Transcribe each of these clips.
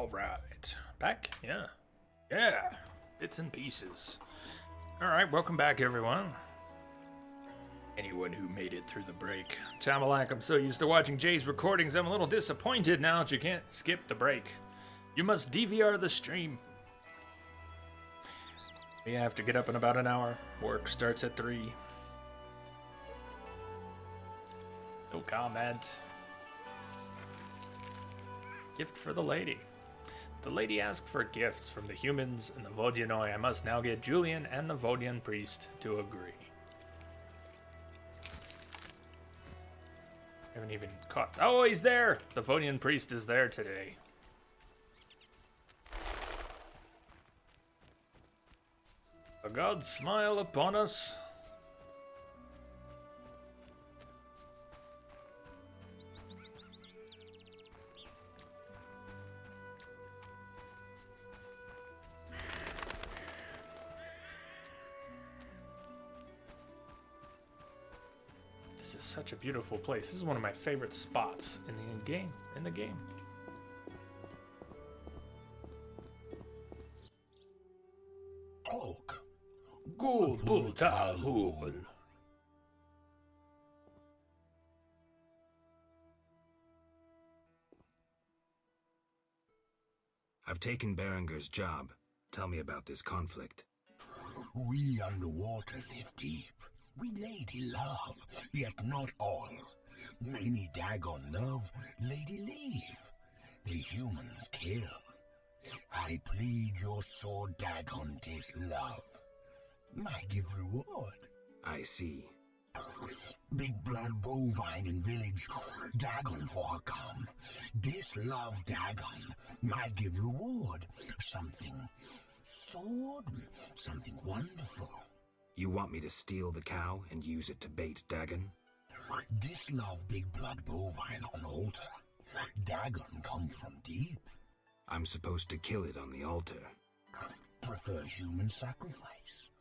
All right. Back? Yeah. Yeah. Bits and pieces. All right, welcome back, everyone. Anyone who made it through the break. Tamalak, I'm so used to watching Jay's recordings, I'm a little disappointed now that you can't skip the break. You must DVR the stream. We have to get up in about an hour. Work starts at 3. No comment. Gift for the lady. The lady asked for gifts from the humans and the Vodyanoi. I must now get Julian and the Vodyan priest to agree. I haven't even caught. Oh, he's there! The Vodyan priest is there today. A god smile upon us. This is such a beautiful place. This is one of my favorite spots in the game. Cloak. Gulbultahul. I've taken Berenger's job. Tell me about this conflict. We underwater live deep. We lady love, yet not all. Many Dagon love, lady leave. The humans kill. I plead your sword, Dagon, 'tis love. I give reward. I see. Big blood bovine in village, Dagon for her come. This love Dagon, I give reward. Something sword, something wonderful. You want me to steal the cow and use it to bait Dagon? This love big blood bovine on altar. Dagon come from deep. I'm supposed to kill it on the altar. Prefer human sacrifice.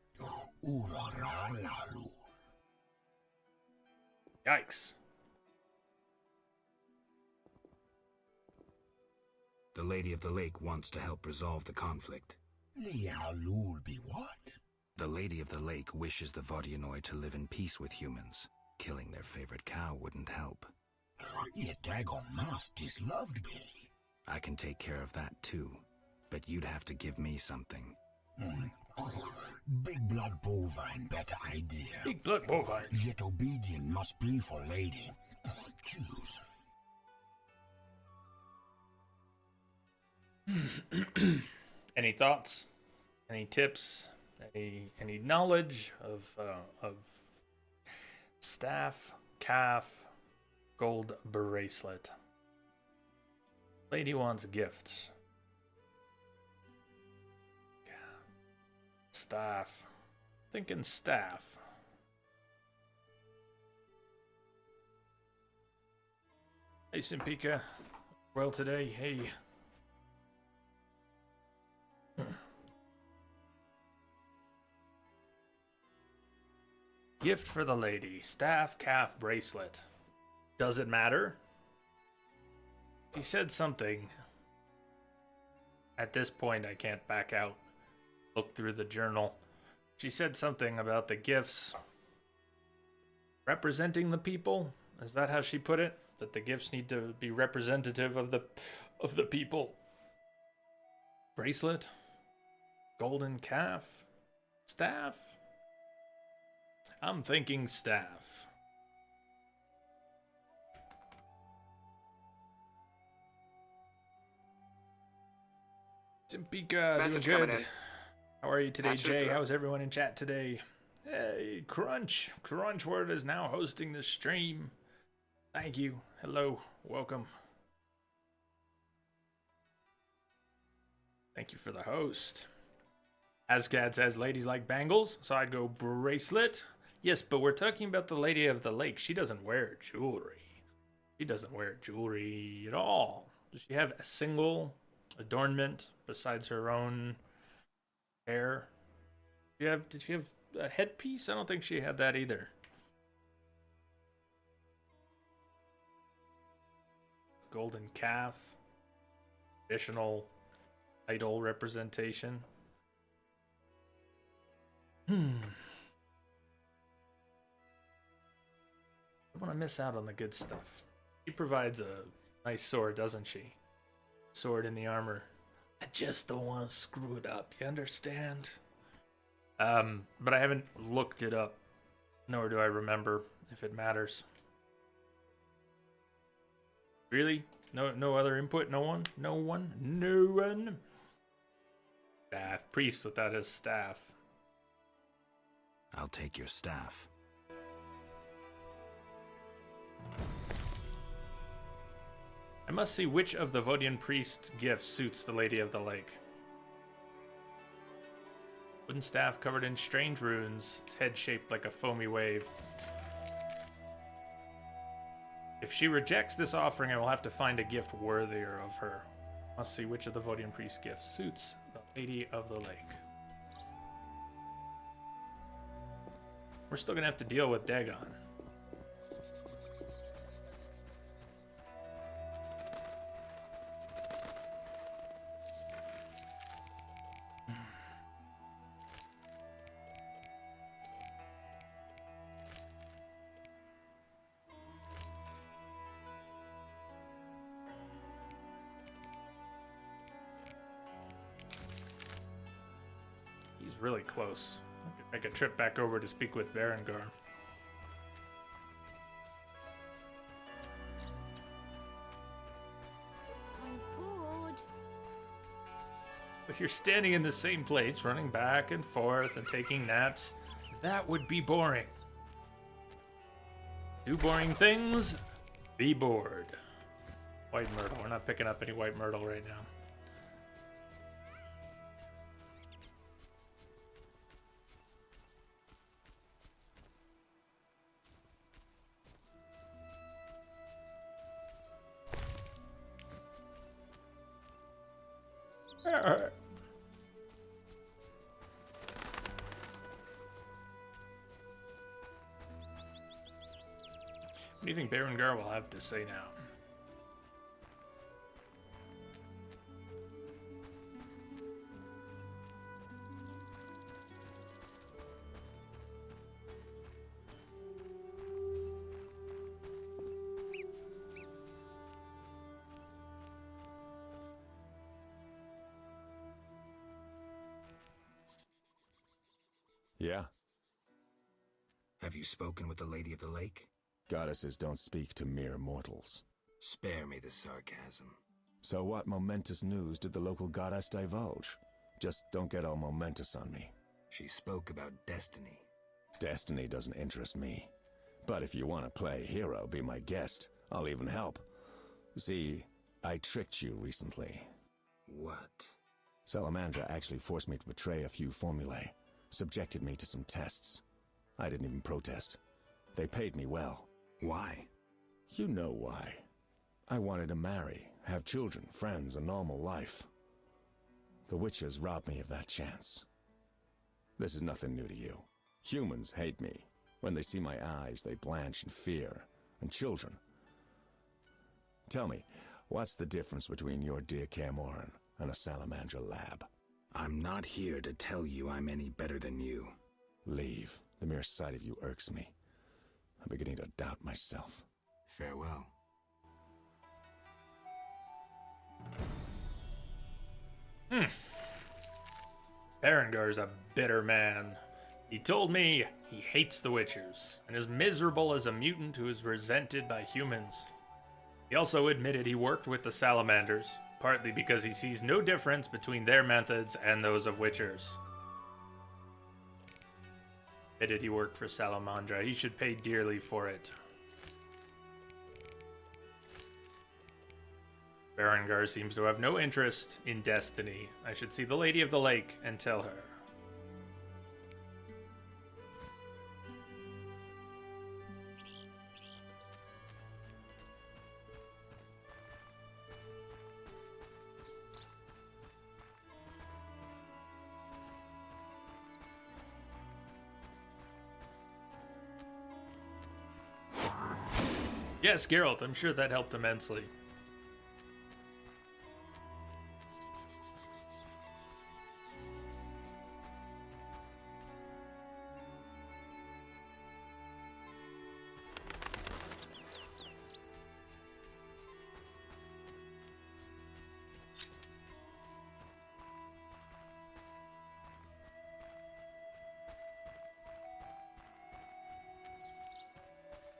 Uraralalu. Yikes. The Lady of the Lake wants to help resolve the conflict. Lialul be what? The Lady of the Lake wishes the Vodyanoi to live in peace with humans. Killing their favorite cow wouldn't help. Yet Dagon must is loved be. I can take care of that too, but you'd have to give me something. Big blood bovine, better idea. Big blood bovine. Yet obedient must be for lady. Choose. Any thoughts? Any tips? Any knowledge of staff, calf, gold bracelet? Lady wants gifts. Staff. Thinking staff. Hey, Simpika. Well today, hey. Gift for the lady. Staff, calf, bracelet. Does it matter? She said something. At this point, I can't back out. Look through the journal. She said something about the gifts representing the people. Is that how she put it? That the gifts need to be representative of the people. Bracelet, golden calf, staff. I'm thinking staff. Simpika, Message doing coming good. in. How are you today, Message Jay? up. How's everyone in chat today? Hey, Crunch. Crunchword is now hosting the stream. Thank you. Hello. Welcome. Thank you for the host. Ascad says ladies like bangles, so I'd go bracelet. Yes, but we're talking about the Lady of the Lake. She doesn't wear jewelry. She doesn't wear jewelry at all. Does she have a single adornment besides her own hair? Did she have a headpiece? I don't think she had that either. Golden calf. traditional idol representation. I don't want to miss out on the good stuff. She provides a nice sword, doesn't she? Sword in the armor. I just don't want to screw it up, you understand? But I haven't looked it up, nor do I remember if it matters. Really? No other input? No one? No one? No one? Staff. Priest without his staff. I'll take your staff. I must see which of the Vodian priest's gifts suits the Lady of the Lake. Wooden staff covered in strange runes, its head shaped like a foamy wave. If she rejects this offering, I will have to find a gift worthier of her. Must see which of the Vodian priest's gifts suits the Lady of the Lake. We're still gonna have to deal with Dagon. He's really close. I could make a trip back over to speak with Berengar. I'm bored. If you're standing in the same place, running back and forth and taking naps, that would be boring. Do boring things, be bored. White myrtle. We're not picking up any white myrtle right now. What do you think Berengar will have to say now? Yeah? Have you spoken with the Lady of the Lake? Goddesses don't speak to mere mortals. Spare me the sarcasm. So what momentous news did the local goddess divulge? Just don't get all momentous on me. She spoke about destiny. Destiny doesn't interest me. But if you want to play hero, be my guest. I'll even help. See, I tricked you recently. What? Salamandra actually forced me to betray a few formulae. Subjected me to some tests. I didn't even protest. They paid me well. Why? You know why. I wanted to marry, have children, friends, a normal life. The witches robbed me of that chance. This is nothing new to you. Humans hate me. When they see my eyes, they blanch in fear. And children. Tell me, what's the difference between your dear Camoran and a Salamandra lab? I'm not here to tell you I'm any better than you. Leave. The mere sight of you irks me. I'm beginning to doubt myself. Farewell. Berengar's a bitter man. He told me he hates the Witchers, and is miserable as a mutant who is resented by humans. He also admitted he worked with the Salamanders, partly because he sees no difference between their methods and those of Witchers. Admitted he worked for Salamandra. He should pay dearly for it. Berengar seems to have no interest in destiny. I should see the Lady of the Lake and tell her. Yes, Geralt, I'm sure that helped immensely.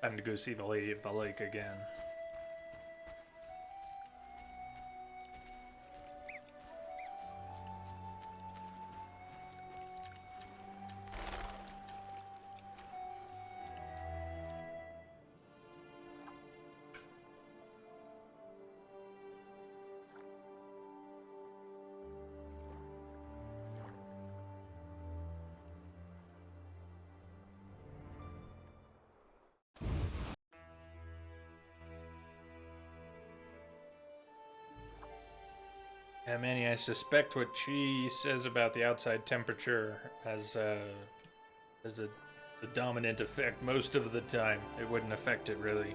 Time to go see the Lady of the Lake again. Yeah, Manny, I suspect what she says about the outside temperature has a dominant effect most of the time. It wouldn't affect it really.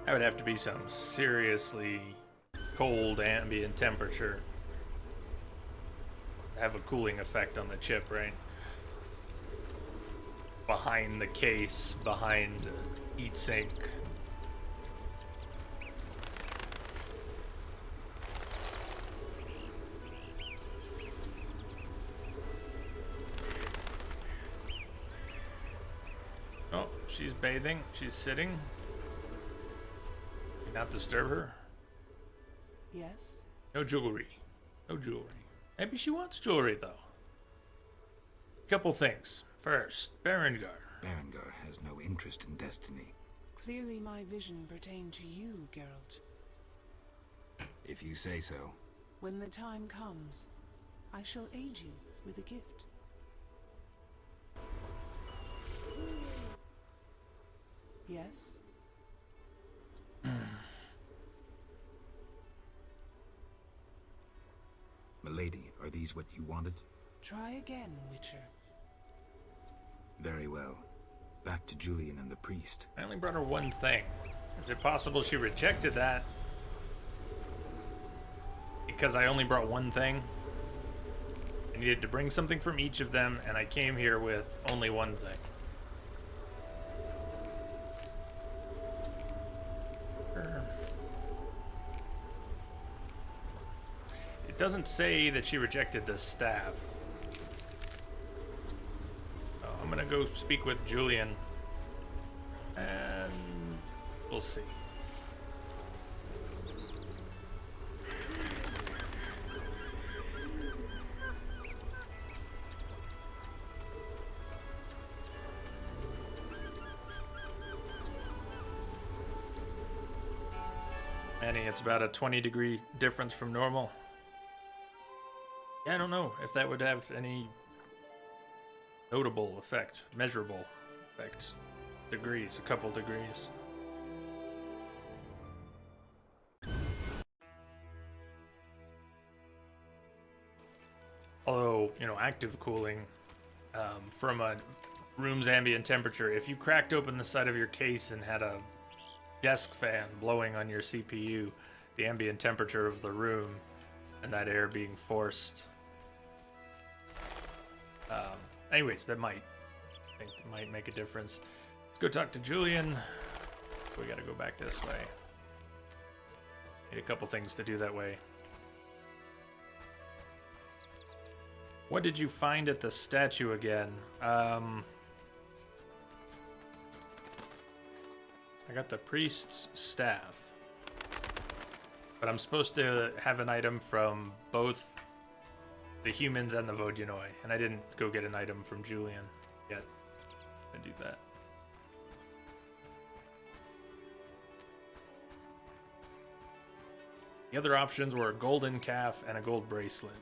That would have to be some seriously cold ambient temperature to have a cooling effect on the chip, right? Behind the case, behind the heat sink. Oh, she's bathing. She's sitting. Do not disturb her. Yes? No jewelry. No jewelry. Maybe she wants jewelry, though. Couple things. First, Berengar. Berengar has no interest in destiny. Clearly my vision pertained to you, Geralt. If you say so. When the time comes, I shall aid you with a gift. Yes? Milady, are these what you wanted? Try again, Witcher. Very well. Back to Julian and the priest. I only brought her one thing. Is it possible she rejected that because I only brought one thing? I needed to bring something from each of them, and I came here with only one thing. It doesn't say that she rejected the staff. Oh, I'm gonna go speak with Julian, and we'll see. Manny, it's about a 20-degree difference from normal. Yeah, I don't know if that would have any notable effect, measurable effect. Degrees, a couple degrees. Although, you know, active cooling from a room's ambient temperature, if you cracked open the side of your case and had a desk fan blowing on your CPU, the ambient temperature of the room and that air being forced. Anyways, that might make a difference. Let's go talk to Julian. We gotta go back this way. Need a couple things to do that way. What did you find at the statue again? I got the priest's staff. But I'm supposed to have an item from both the humans and the Vodyanoi, and I didn't go get an item from Julian yet. I do that. The other options were a golden calf and a gold bracelet.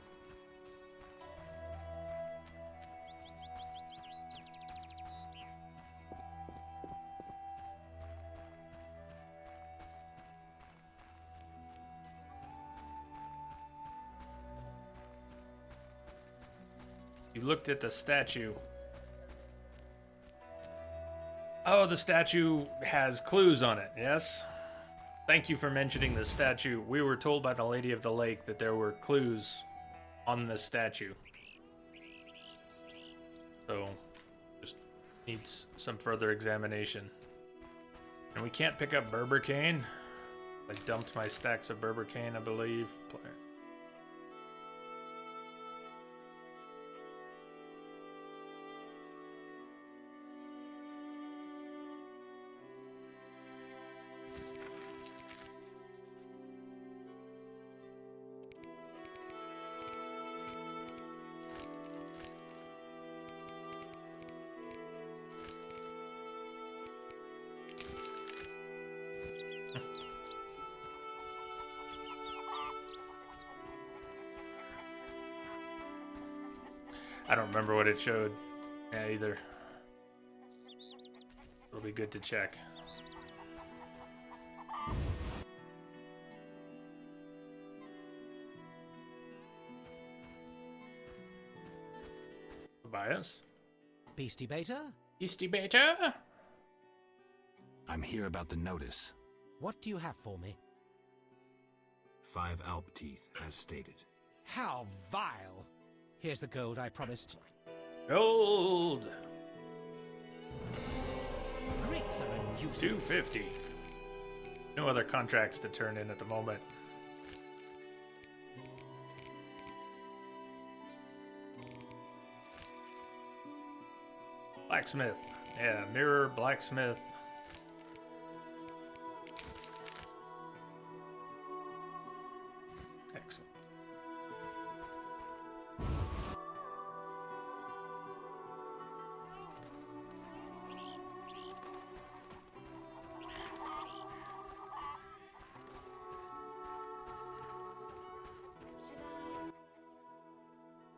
You looked at the statue. Oh, the statue has clues on it, yes? Thank you for mentioning the statue. We were told by the Lady of the Lake that there were clues on the statue. So, just needs some further examination. And we can't pick up Berbercane. I dumped my stacks of Berbercane, I believe. I don't remember what it showed. Yeah, either. It'll be good to check. Tobias? Beastie Beta? Easty Beta? I'm here about the notice. What do you have for me? 5 Alp teeth, as stated. How vile! Here's the gold I promised. Gold! Greeks are a nuisance. 250. No other contracts to turn in at the moment. Blacksmith. Yeah, mirror, blacksmith. Excellent.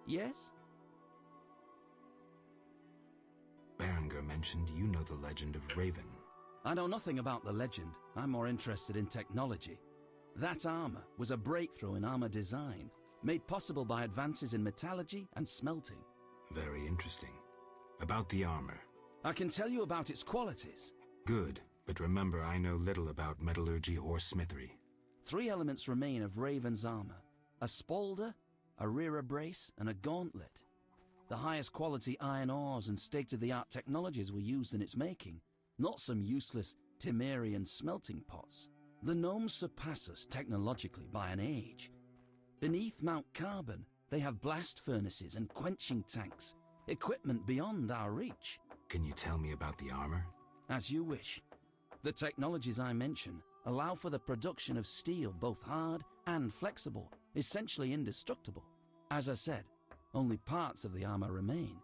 Yes? Berenger mentioned you know the legend of Raven. I know nothing about the legend. I'm more interested in technology. That armor was a breakthrough in armor design, made possible by advances in metallurgy and smelting. Very interesting. About the armor. I can tell you about its qualities. Good, but remember I know little about metallurgy or smithery. 3 elements remain of Raven's armor: a spalder, a rear brace, and a gauntlet. The highest quality iron ores and state-of-the-art technologies were used in its making, not some useless Temerian smelting pots. The gnomes surpass us technologically by an age. Beneath Mount Carbon, they have blast furnaces and quenching tanks, equipment beyond our reach. Can you tell me about the armor? As you wish. The technologies I mention allow for the production of steel both hard and flexible, essentially indestructible. As I said, only parts of the armor remain.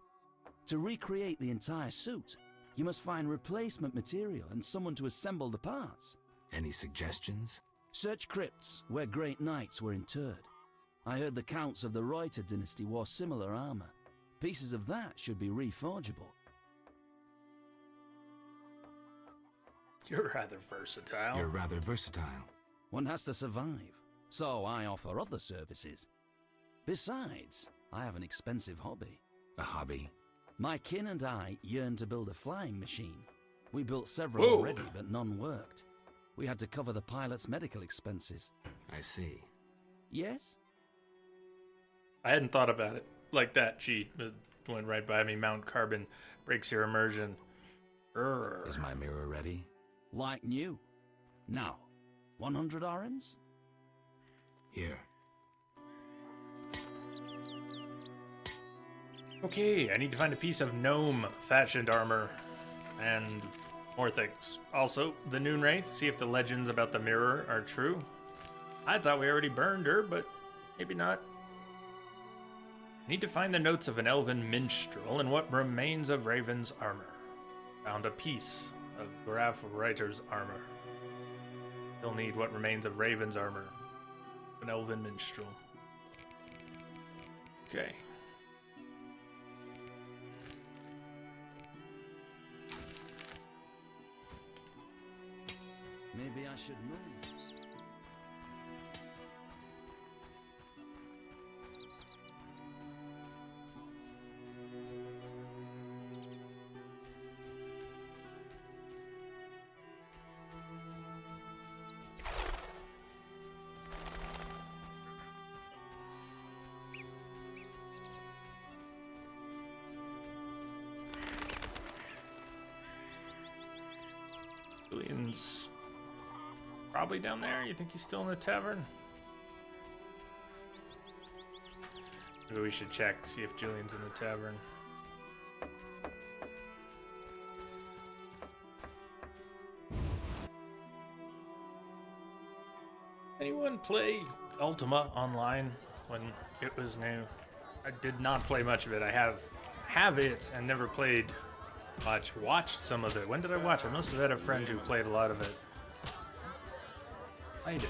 To recreate the entire suit, you must find replacement material and someone to assemble the parts. Any suggestions? Search crypts where great knights were interred. I heard the counts of the Reuter dynasty wore similar armor. Pieces of that should be reforgeable. You're rather versatile. You're rather versatile. One has to survive, so I offer other services. Besides, I have an expensive hobby. A hobby? My kin and I yearned to build a flying machine. We built several Whoa. already, but none worked. We had to cover the pilot's medical expenses. I see. Yes? I hadn't thought about it like that. Gee, it went right by me. Mount Carbon breaks your immersion. Urgh. Is my mirror ready? Like new. Now, 100 orens? Here. Okay, I need to find a piece of gnome fashioned armor and more things. Also, the Noon Wraith, see if the legends about the mirror are true. I thought we already burned her, but maybe not. Need to find the notes of an elven minstrel and what remains of Raven's armor. Found a piece of Graf Reiter's armor. Still need what remains of Raven's armor. An elven minstrel. Okay. Maybe I should move. Julian's probably down there. You think he's still in the tavern? Maybe we should check, see if Julian's in the tavern. Anyone play Ultima Online when it was new? I did not play much of it. I have it and never played much. Watched some of it. When did I watch it? I must have had a friend who played a lot of it. Played it.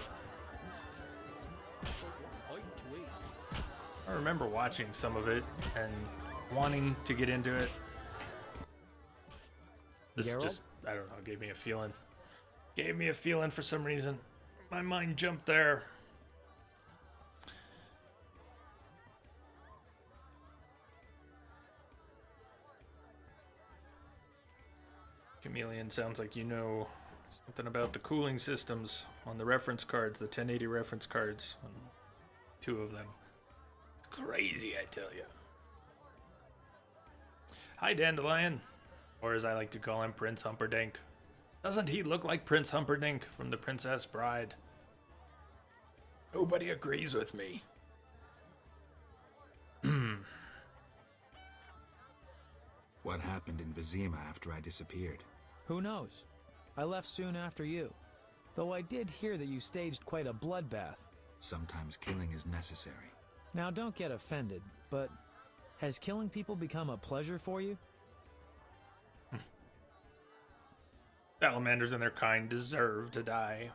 I remember watching some of it and wanting to get into it. This Geralt? just, I don't know, gave me a feeling. Gave me a feeling for some reason. My mind jumped there. Chameleon, sounds like you know something about the cooling systems on the reference cards, the 1080 reference cards. On 2 of them. It's crazy, I tell you. Hi, Dandelion. Or as I like to call him, Prince Humperdinck. Doesn't he look like Prince Humperdinck from The Princess Bride? Nobody agrees with me. What happened in Vizima after I disappeared? Who knows? I left soon after you. Though I did hear that you staged quite a bloodbath. Sometimes killing is necessary. Now don't get offended, but has killing people become a pleasure for you? Salamanders and their kind deserve to die.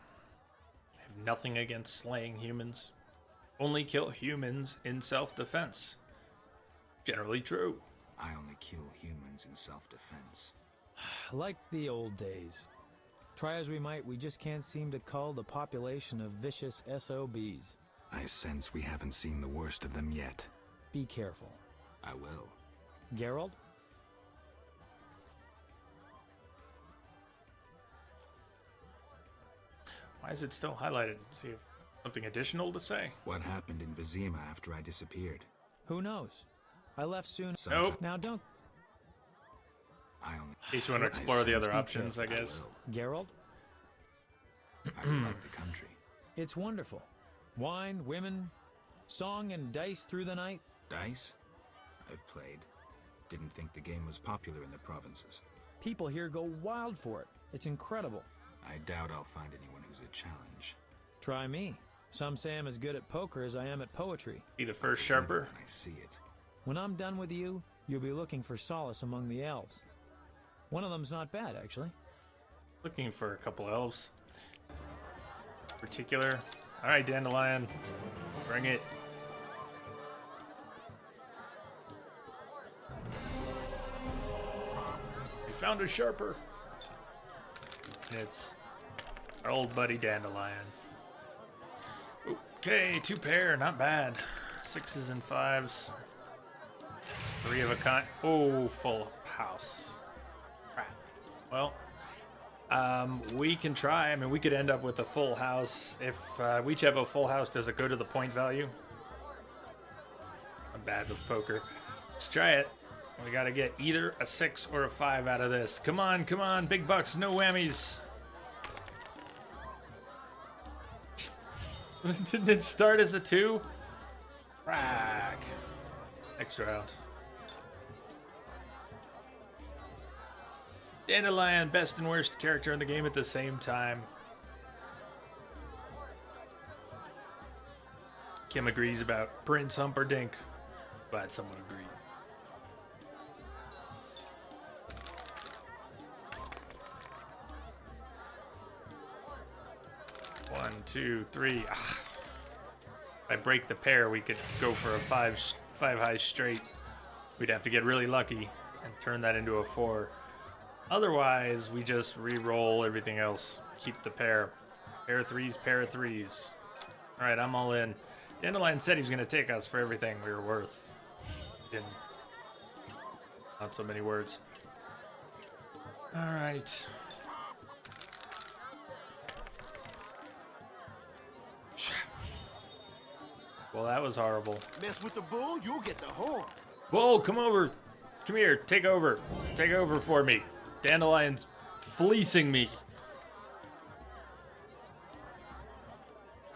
I have nothing against slaying humans. Only kill humans in self-defense. Generally true. I only kill humans in self-defense. Like the old days. Try as we might, we just can't seem to cull the population of vicious SOBs. I sense we haven't seen the worst of them yet. Be careful. I will. Geralt? Why is it still highlighted? See if something additional to say. What happened in Vizima after I disappeared? Who knows? I left soon. Nope. Now don't... I only... In case you want to explore the other options, I guess. Geralt? I really like the country. It's wonderful. Wine, women, song and dice through the night. Dice? I've played. Didn't think the game was popular in the provinces. People here go wild for it. It's incredible. I doubt I'll find anyone who's a challenge. Try me. Some say I'm as good at poker as I am at poetry. Be the first sharper. When I see it. When I'm done with you, you'll be looking for solace among the elves. One of them's not bad, actually. Looking for a couple elves. Particular. Alright, Dandelion. Bring it. We found a sharper. And it's our old buddy Dandelion. Okay, 2 pair, not bad. 6s and 5s. 3 of a kind. Oh, full house. Crap. Well, we can try. I mean, we could end up with a full house. If we each have a full house, does it go to the point value? I'm bad with poker. Let's try it. We gotta get either a 6 or a 5 out of this. Come on, come on. Big bucks, no whammies. Didn't it start as a 2? Frack. Next round. Dandelion, best and worst character in the game at the same time. Kim agrees about Prince Humperdinck. Glad someone agreed. One, two, three. Ah. If I break the pair, we could go for a five high straight. We'd have to get really lucky and turn that into a 4. Otherwise, we just re-roll everything else. Keep the pair. Pair of 3s, pair of 3s. All right, I'm all in. Dandelion said he was going to take us for everything we were worth. In not so many words. All right. Well, that was horrible. Mess with the bull, you'll get the horn. Bull, come over. Come here. Take over. Take over for me. Dandelion's fleecing me.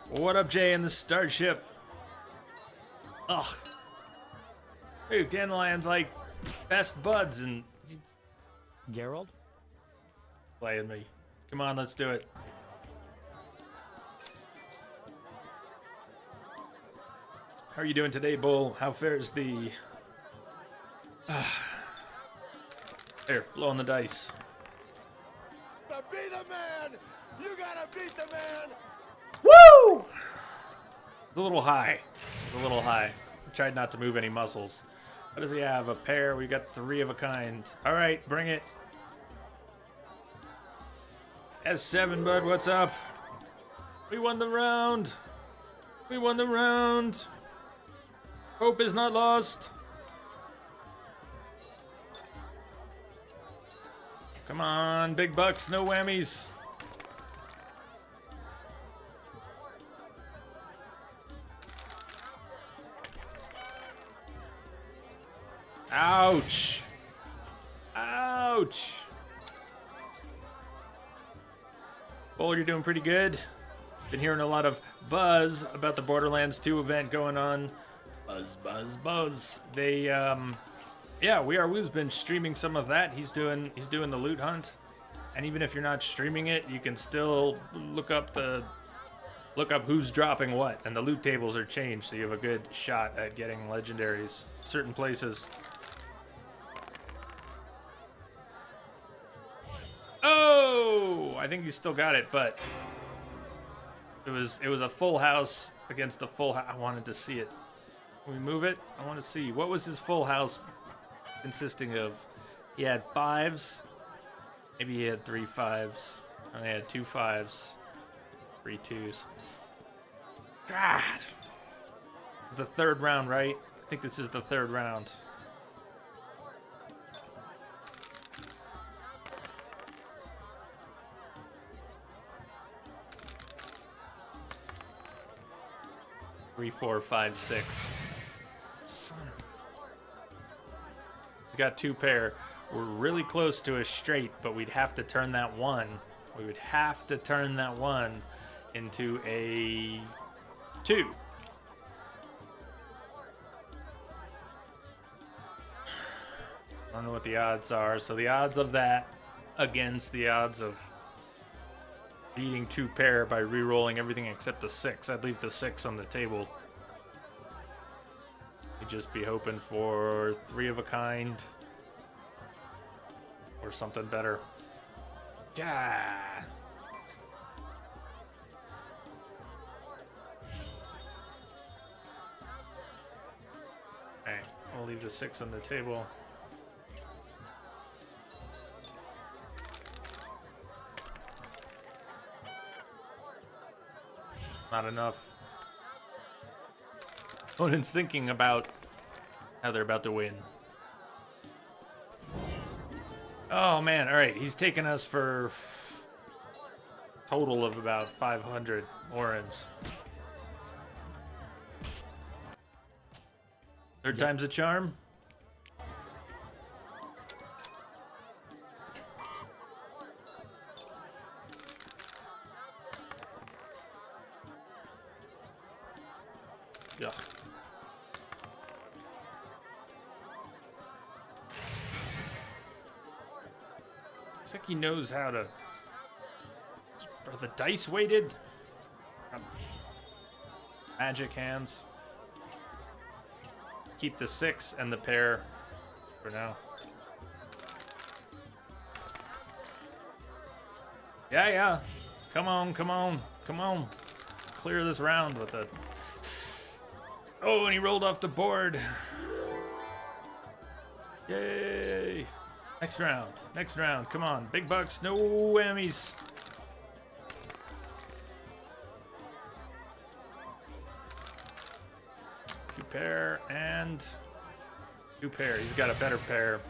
What up, Jay, in the starship? Ugh. Dude, Dandelion's like best buds and Geralt? playing me. Come on, let's do it. How are you doing today, Bull? How fares the... There, blow on the dice. To be the man, you gotta beat the man. Woo! It's a little high. It's a little high. I tried not to move any muscles. What does he have? A pair. We got 3 of a kind. All right, bring it. S7, bud. What's up? We won the round. We won the round. Hope is not lost. Come on, big bucks, no whammies. Ouch. Ouch. Bull, you're doing pretty good. Been hearing a lot of buzz about the Borderlands 2 event going on. Buzz, buzz, buzz. They, yeah, We Are Woo's been streaming some of that. He's doing the loot hunt. And even if you're not streaming it, you can still look up who's dropping what. And the loot tables are changed, so you have a good shot at getting legendaries certain places. Oh, I think he still got it, but it was a full house against a full house. I wanted to see it. Can we move it? I want to see. What was his full house consisting of? He had 5s. Maybe he had 3 5s. And he had 2 5s. 3 2s. God. It's the 3rd round, right? I think this is the 3rd round. Three, 4, 5, 6. Son. He's got 2 pair. We're really close to a straight, but we'd have to turn that 1. We would have to turn that 1 into a 2. I don't know what the odds are. So the odds of that against the odds of beating 2 pair by re-rolling everything except the 6. I'd leave the 6 on the table. You'd just be hoping for 3 of a kind or something better. Yeah. Okay, I'll leave the 6 on the table. Not enough. Odin's thinking about how they're about to win. Oh man, alright, he's taken us for a total of about 500 orens. 3rd time's a charm. Yuck. Looks like he knows how to... Are the dice weighted? Magic hands. Keep the 6 and the pair for now. Yeah. Come on. Clear this round with a... Oh, and he rolled off the board. Yay. Next round. Come on. Big bucks, no whammies. Two pair and 2 pair. He's got a better pair.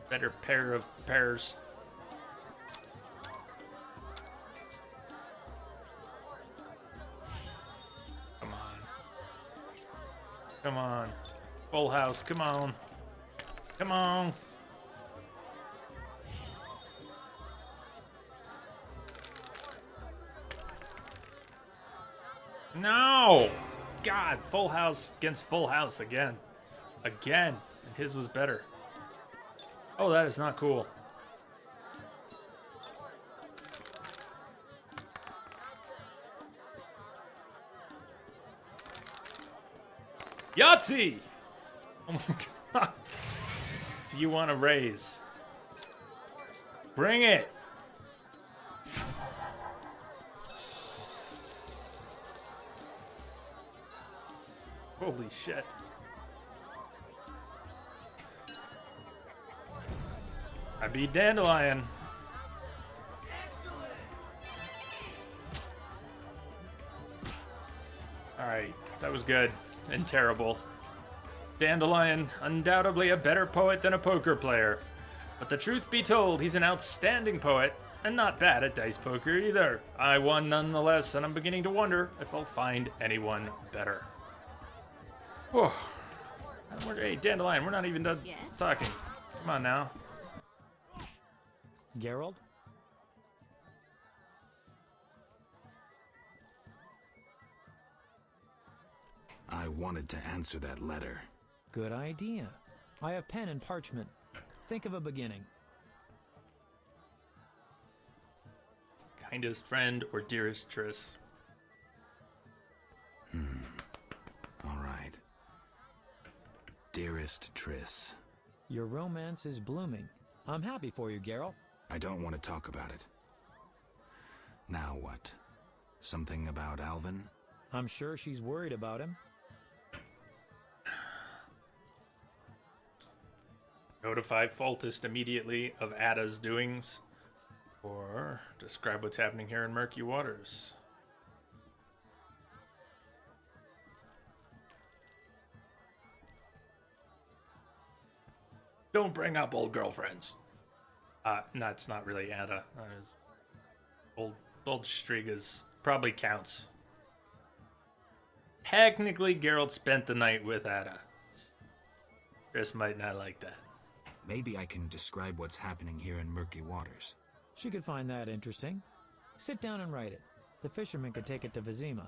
Better pair of pairs. Come on. Full house. Come on. No! God, full house against full house again. And his was better. Oh, that is not cool. Yahtzee! Oh my god. Do you want to raise? Bring it! Holy shit. I beat Dandelion. Alright, that was good and terrible. Dandelion, undoubtedly a better poet than a poker player. But the truth be told, he's an outstanding poet, and not bad at dice poker either. I won nonetheless, and I'm beginning to wonder if I'll find anyone better. Whew. Hey, Dandelion, we're not even done talking. Come on now. Geralt? I wanted to answer that letter. Good idea. I have pen and parchment. Think of a beginning. Kindest friend or dearest Triss? All right. Dearest Triss. Your romance is blooming. I'm happy for you, Geralt. I don't want to talk about it. Now what? Something about Alvin? I'm sure she's worried about him. Notify Foltest immediately of Ada's doings. Or describe what's happening here in Murky Waters. Don't bring up old girlfriends. No, it's not really Ada. Old Strigas probably counts. Technically, Geralt spent the night with Ada. Triss might not like that. Maybe I can describe what's happening here in Murky Waters. She could find that interesting. Sit down and write it. The fisherman could take it to Vizima.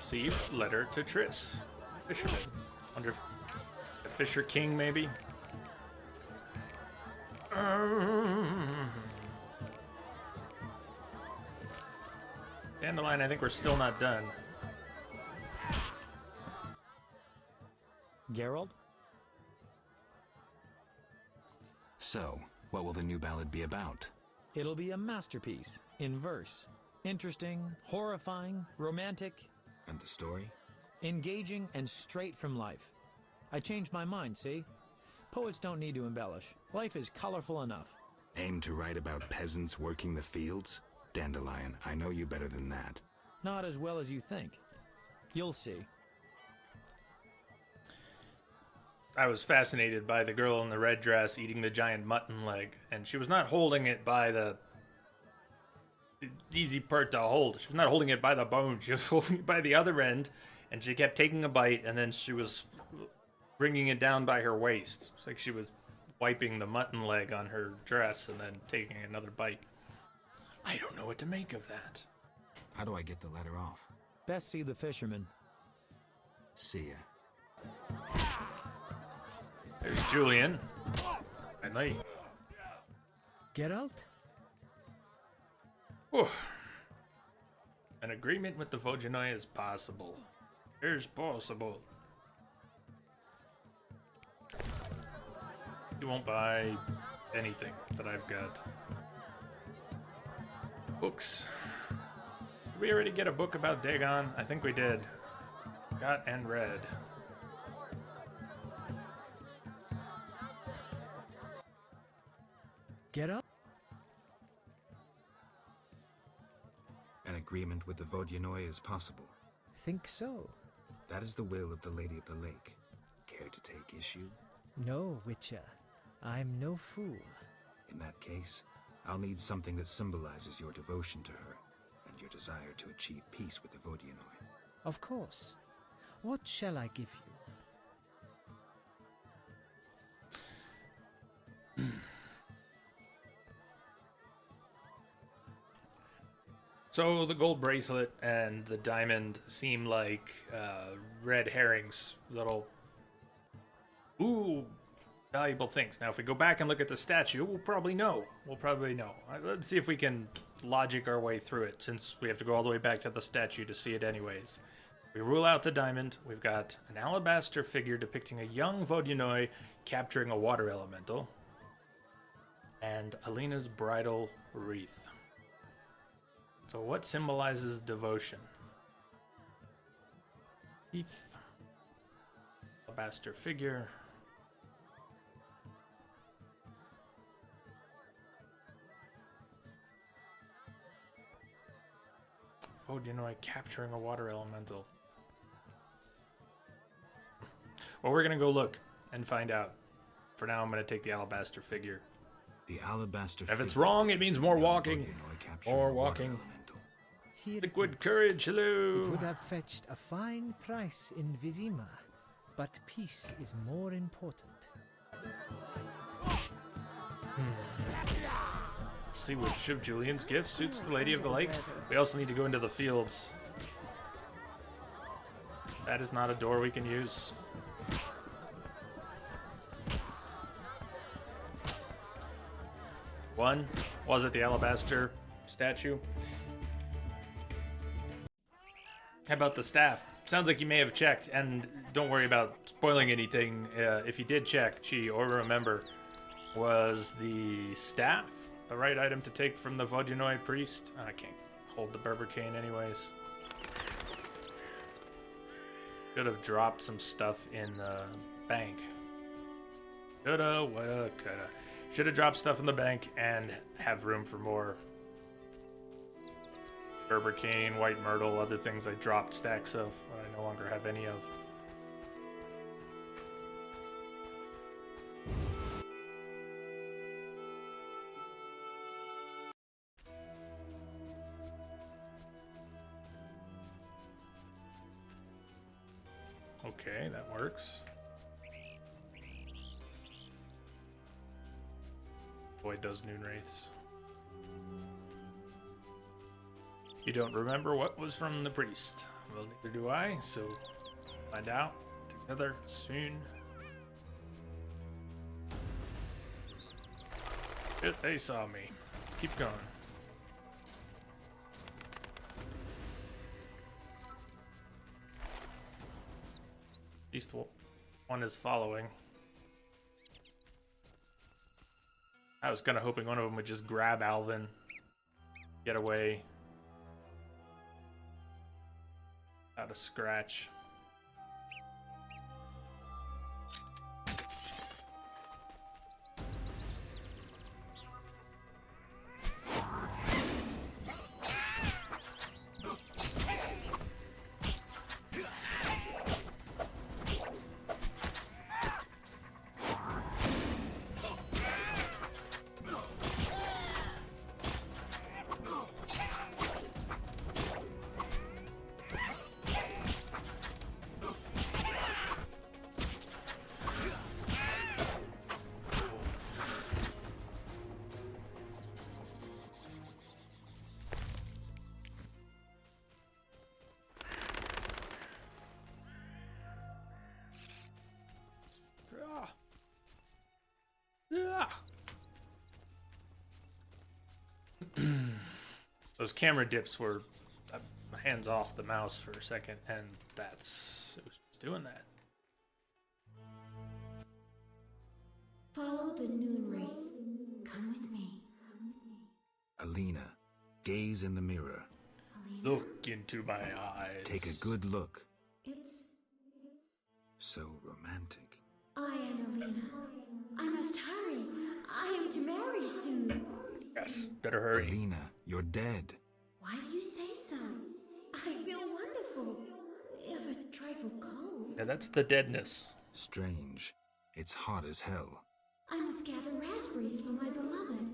See, letter to Triss. Fisherman. Wonder if the Fisher King, maybe? Dandelion, I think we're still not done. Geralt? So, what will the new ballad be about? It'll be a masterpiece, in verse. Interesting, horrifying, romantic. And the story? Engaging and straight from life. I changed my mind, see? Poets don't need to embellish. Life is colorful enough. Aim to write about peasants working the fields? Dandelion, I know you better than that. Not as well as you think. You'll see. I was fascinated by the girl in the red dress eating the giant mutton leg, and she was not holding it by the easy part to hold. She was not holding it by the bone. She was holding it by the other end, and she kept taking a bite, and then she was bringing it down by her waist. It's like she was wiping the mutton leg on her dress and then taking another bite. I don't know what to make of that. How do I get the letter off? Best see the fisherman. See ya. There's Julian. And Lee. Geralt? Whew. An agreement with the Vojanoi is possible. Here's possible. You won't buy anything that I've got. Books. Did we already get a book about Dagon? I think we did. Got and read. Geralt? An agreement with the Vojanoi is possible. Think so. That is the will of the Lady of the Lake. Care to take issue? No, Witcher. I'm no fool. In that case, I'll need something that symbolizes your devotion to her and your desire to achieve peace with the Vojanoi. Of course. What shall I give you? So the gold bracelet and the diamond seem like red herrings, little valuable things. Now, if we go back and look at the statue, we'll probably know. Let's see if we can logic our way through it, since we have to go all the way back to the statue to see it anyways. We rule out the diamond. We've got an alabaster figure depicting a young Vojanoi capturing a water elemental, and Alina's bridal wreath. So what symbolizes devotion? Heath. Alabaster figure. Vodyanoi capturing a water elemental. Well, we're gonna go look and find out. For now, I'm gonna take the alabaster figure. The alabaster If it's wrong, it means more walking. More walking. Here Liquid it is. courage, hello. It would have fetched a fine price in Vizima, but peace is more important. Let's see which of Julian's gifts suits the Lady of the Lake. We also need to go into the fields. That is not a door we can use. One, was it the alabaster statue? How about the staff? Sounds like you may have checked, and don't worry about spoiling anything. If you did check, or remember, was the staff the right item to take from the Vodyanoi priest? I can't hold the Berber cane anyways. Should have dropped some stuff in the bank. Shoulda, woulda, coulda. Should have dropped stuff in the bank and have room for more Berber cane, white myrtle, other things I dropped stacks of that I no longer have any of. Okay, that works. Avoid those noon wraiths. You don't remember what was from the priest. Well, neither do I, so find out together soon. Shit, they saw me. Let's keep going. At least one is following. I was kind of hoping one of them would just grab Alvin, get away. Out of scratch. Those camera dips were hands off the mouse for a second, and it was just doing that. Follow the noon wraith. Come with me. Alina, gaze in the mirror. Look into my eyes. Take a good look. It's... So romantic. I am Alina. I must hurry. I am to marry soon. Yes, better hurry. Alina, you're dead. Why do you say so? I feel wonderful. If a trifle cold. Yeah, that's the deadness. Strange. It's hot as hell. I must gather raspberries for my beloved.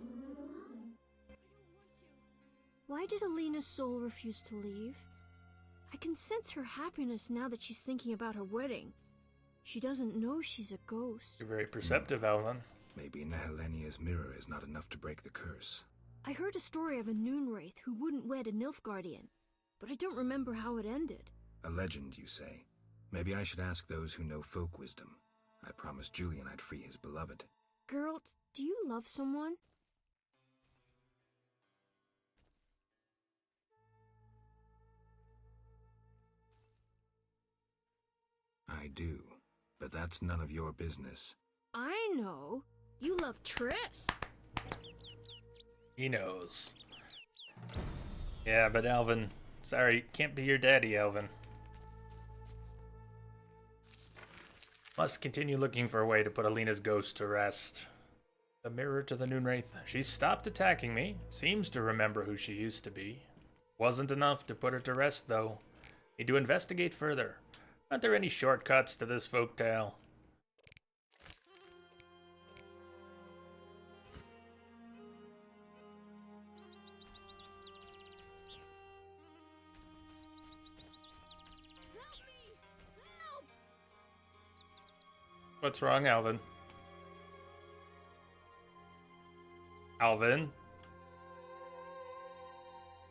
Why did Alina's soul refuse to leave? I can sense her happiness now that she's thinking about her wedding. She doesn't know she's a ghost. You're very perceptive, Alvin. Maybe Nehelenia's mirror is not enough to break the curse. I heard a story of a noon wraith who wouldn't wed a Nilfgaardian, but I don't remember how it ended. A legend, you say? Maybe I should ask those who know folk wisdom. I promised Julian I'd free his beloved. Geralt, do you love someone? I do, but that's none of your business. I know. You love Triss. He knows. Yeah, but Alvin, sorry, can't be your daddy, Alvin. Must continue looking for a way to put Alina's ghost to rest. The mirror to the Noonwraith. She stopped attacking me. Seems to remember who she used to be. Wasn't enough to put her to rest, though. Need to investigate further. Aren't there any shortcuts to this folktale? What's wrong, Alvin? Alvin?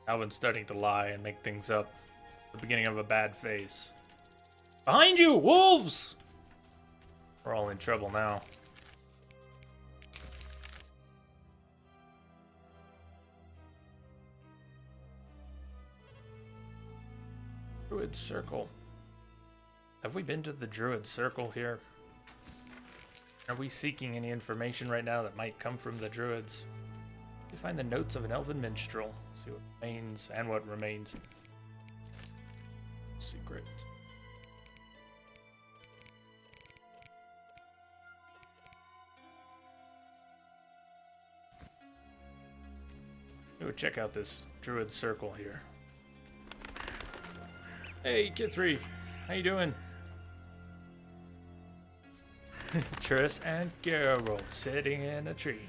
Alvin's starting to lie and make things up. It's the beginning of a bad phase. Behind you! Wolves! We're all in trouble now. Druid Circle. Have we been to the Druid Circle here? Are we seeking any information right now that might come from the Druids? You find the notes of an elven minstrel. See what remains and what remains. Secret. Go check out this Druid Circle here. Hey, Kid 3. How you doing? Triss and Geralt sitting in a tree.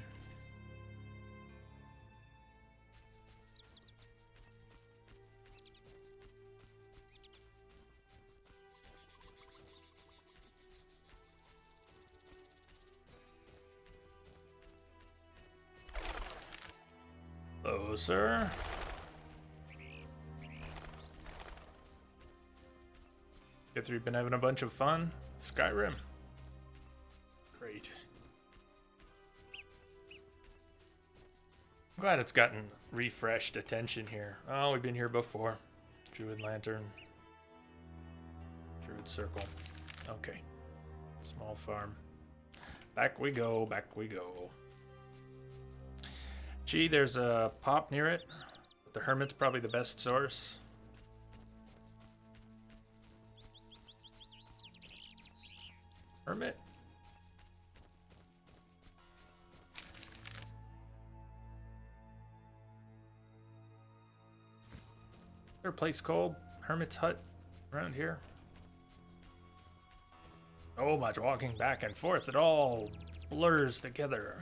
Hello, sir. Get through, been having a bunch of fun. Skyrim. Great. I'm glad it's gotten refreshed attention here. Oh, we've been here before. Druid Lantern. Druid Circle. Okay. Small farm. Back we go, back we go. Gee, there's a pop near it. The Hermit's probably the best source. Hermit? Is there a place called Hermit's Hut around here? So much walking back and forth, it all blurs together.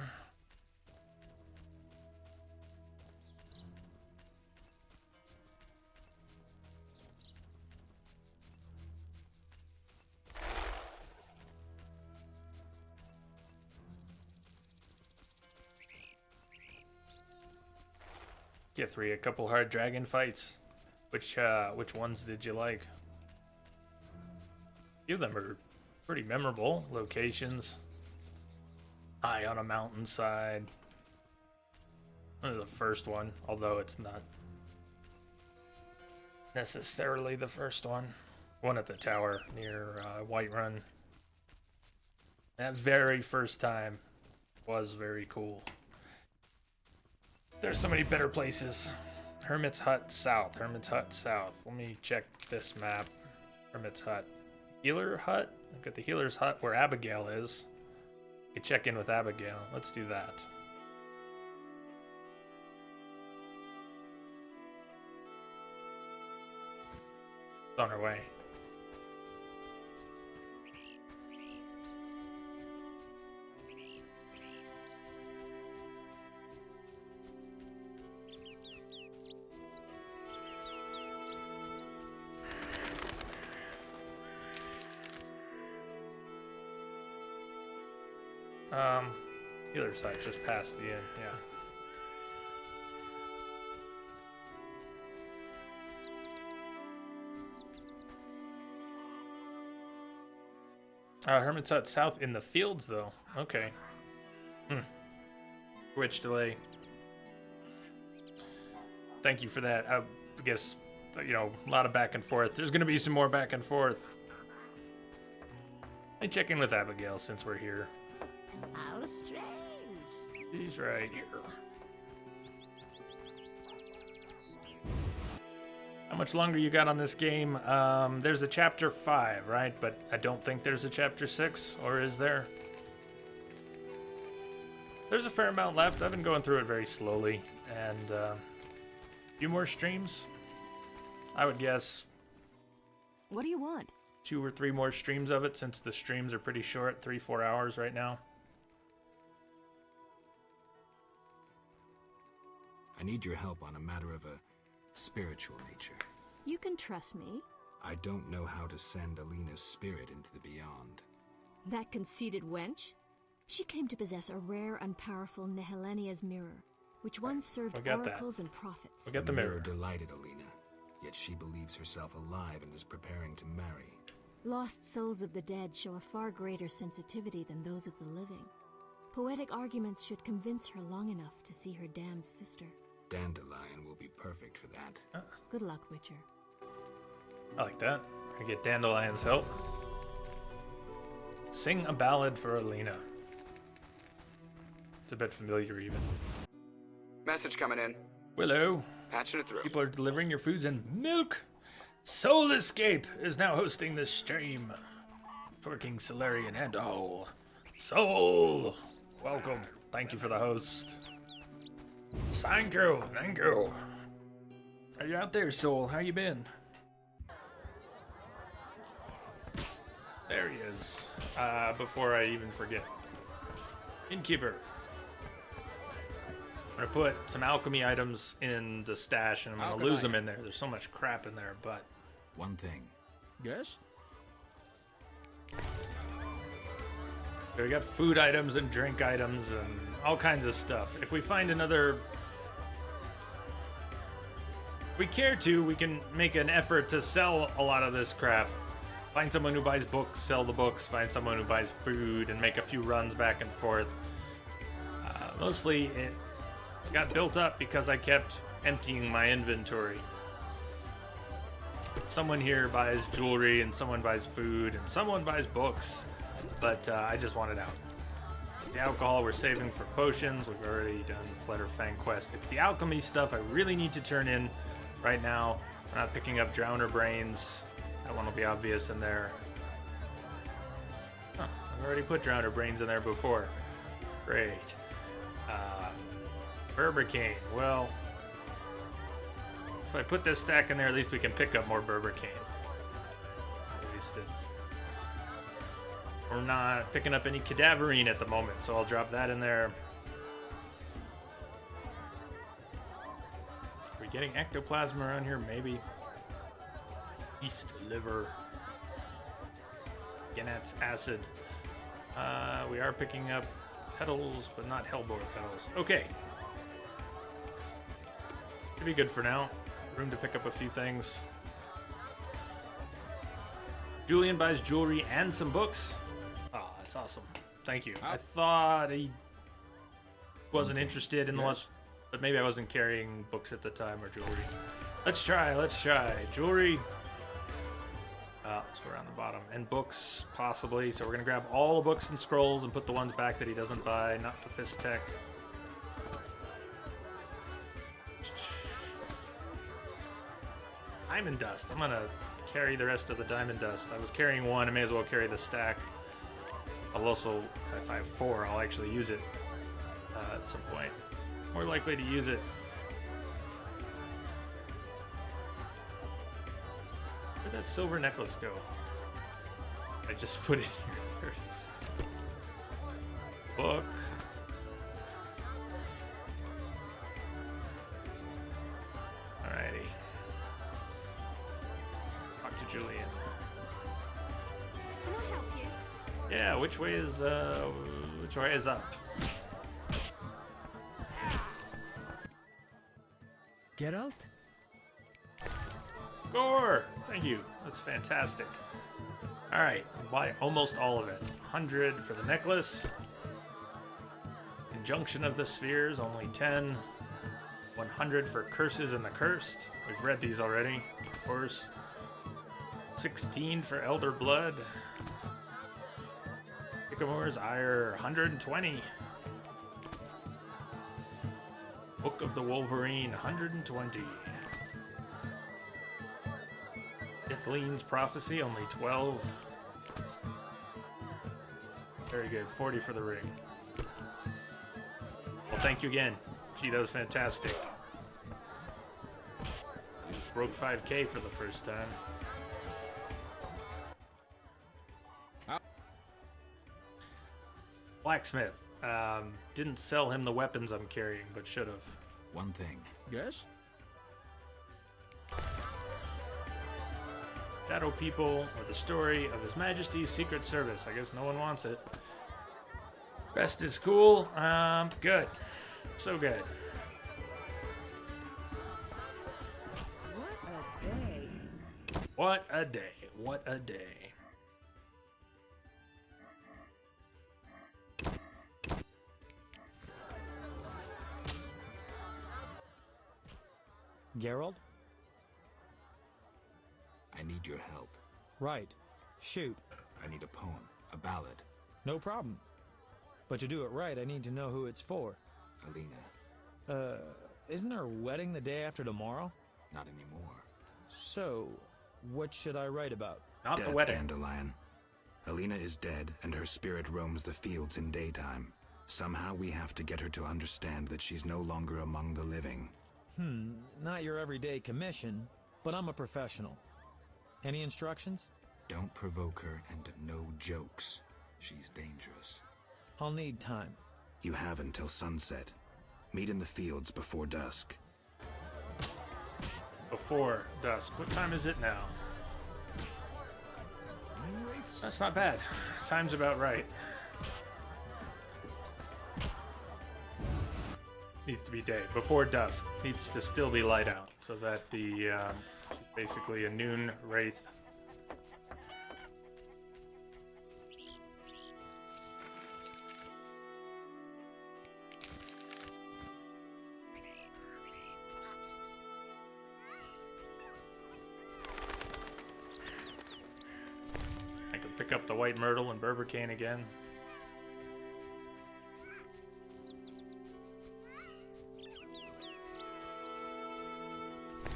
Get 3, a couple hard dragon fights. Which ones did you like? A few of them are pretty memorable locations. High on a mountainside. The first one, although it's not necessarily the first one. One at the tower near Whiterun. That very first time was very cool. There's so many better places. Hermit's Hut South. Hermit's Hut South. Let me check this map. Hermit's Hut. Healer Hut? I've got the Healer's Hut where Abigail is. You can check in with Abigail. Let's do that. It's on our way. Healer site just past the inn, yeah. Hermit's Hut South in the fields, though. Okay. Which delay. Thank you for that. I guess, you know, a lot of back and forth. There's going to be some more back and forth. Let me check in with Abigail since we're here. How strange. She's right here. much longer you got on this game? There's a chapter 5, right? But I don't think there's a chapter 6, or is there? There's a fair amount left. I've been going through it very slowly, and a few more streams. I would guess What do you want? 2 or 3 more streams of it, since the streams are pretty short, 3-4 hours right now. I need your help on a matter of a spiritual nature. You can trust me. I don't know how to send Alina's spirit into the beyond. That conceited wench? She claimed to possess a rare and powerful Nehelenia's mirror, which once served We got that. oracles and prophets. We got the mirror. Delighted Alina, yet she believes herself alive and is preparing to marry. Lost souls of the dead show a far greater sensitivity than those of the living. Poetic arguments should convince her long enough to see her damned sister. Dandelion will be perfect for that. Good luck, Witcher. I like that. I get Dandelion's help. Sing a ballad for Alina. It's a bit familiar, even. Message coming in. Willow. Patching it through. People are delivering your foods and milk. Soul Escape is now hosting this stream. Twerking Solarian and all. Soul, welcome. Thank you for the host. Thank you, thank you. Are you out there, Soul? How you been? There he is. Before I even forget. Innkeeper. I'm gonna put some alchemy items in the stash and I'm gonna lose them in there. There's so much crap in there, but... One thing. Yes? We got food items and drink items and all kinds of stuff. If we find another... If we care to, we can make an effort to sell a lot of this crap. Find someone who buys books, sell the books. Find someone who buys food and make a few runs back and forth. Mostly it got built up because I kept emptying my inventory. Someone here buys jewelry and someone buys food and someone buys books. But I just want it out. The alcohol we're saving for potions. We've already done Flutterfang quest. It's the alchemy stuff I really need to turn in right now. We're not picking up Drowner Brains. That one will be obvious in there. Huh, I've already put Drowner Brains in there before. Great. Berbercane. Well, if I put this stack in there, at least we can pick up more Berbercane. Wasted. We're not picking up any Cadaverine at the moment, so I'll drop that in there. Are we getting ectoplasm around here? Maybe. East liver. Ganat's acid. We are picking up petals, but not hellbore petals. Okay. Should be good for now. Room to pick up a few things. Julian buys jewelry and some books. Oh, that's awesome. Thank you. I thought he wasn't interested in the lunch, but maybe I wasn't carrying books at the time or jewelry. Let's try. Jewelry. Let's go around the bottom. And books, possibly. So we're going to grab all the books and scrolls and put the ones back that he doesn't buy, not the Fist Tech. Diamond Dust. I'm going to carry the rest of the Diamond Dust. I was carrying one. I may as well carry the stack. I'll also, if I have 4, I'll actually use it at some point. More likely to use it. Where'd that silver necklace go? I just put it here first. Book. Alrighty. Talk to Julian. Can I help you? Yeah, which way is up? Geralt? Gore! Thank you. That's fantastic. Alright, I'll buy almost all of it. 100 for the necklace. Conjunction of the Spheres, only 10. 100 for Curses and the Cursed. We've read these already, of course. 16 for Elder Blood. Sycamore's Ire, 120. Book of the Wolverine, 120. Ithlinne's Prophecy, only 12. Very good. 40 for the ring. Well, thank you again. Gee, that was fantastic. Broke 5K for the first time. Blacksmith. Didn't sell him the weapons I'm carrying, but should have. One thing. Yes? Shadow People, or the story of His Majesty's Secret Service. I guess no one wants it. Rest is cool. Good. So good. What a day. What a day. What a day. Geralt? I need your help. Right. Shoot. I need a poem, a ballad. No problem. But to do it right, I need to know who it's for. Alina. Isn't her wedding the day after tomorrow? Not anymore. So, what should I write about? Not Death, the wedding. Dandelion. Alina is dead, and her spirit roams the fields in daytime. Somehow we have to get her to understand that she's no longer among the living. Not your everyday commission, but I'm a professional. Any instructions? Don't provoke her, and no jokes. She's dangerous. I'll need time. You have until sunset. Meet in the fields before dusk. Before dusk. What time is it now? That's not bad. Time's about right. Needs to be day. Before dusk. Needs to still be light out. So that the, basically a noon wraith. I could pick up the white myrtle and Berbercane again.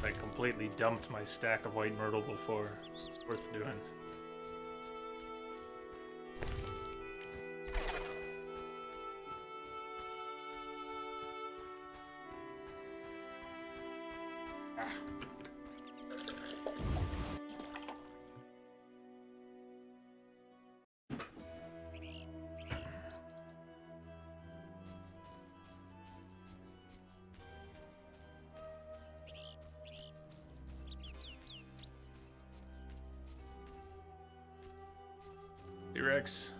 I completely dumped my stack of white myrtle before. It's worth doing. T-Rex.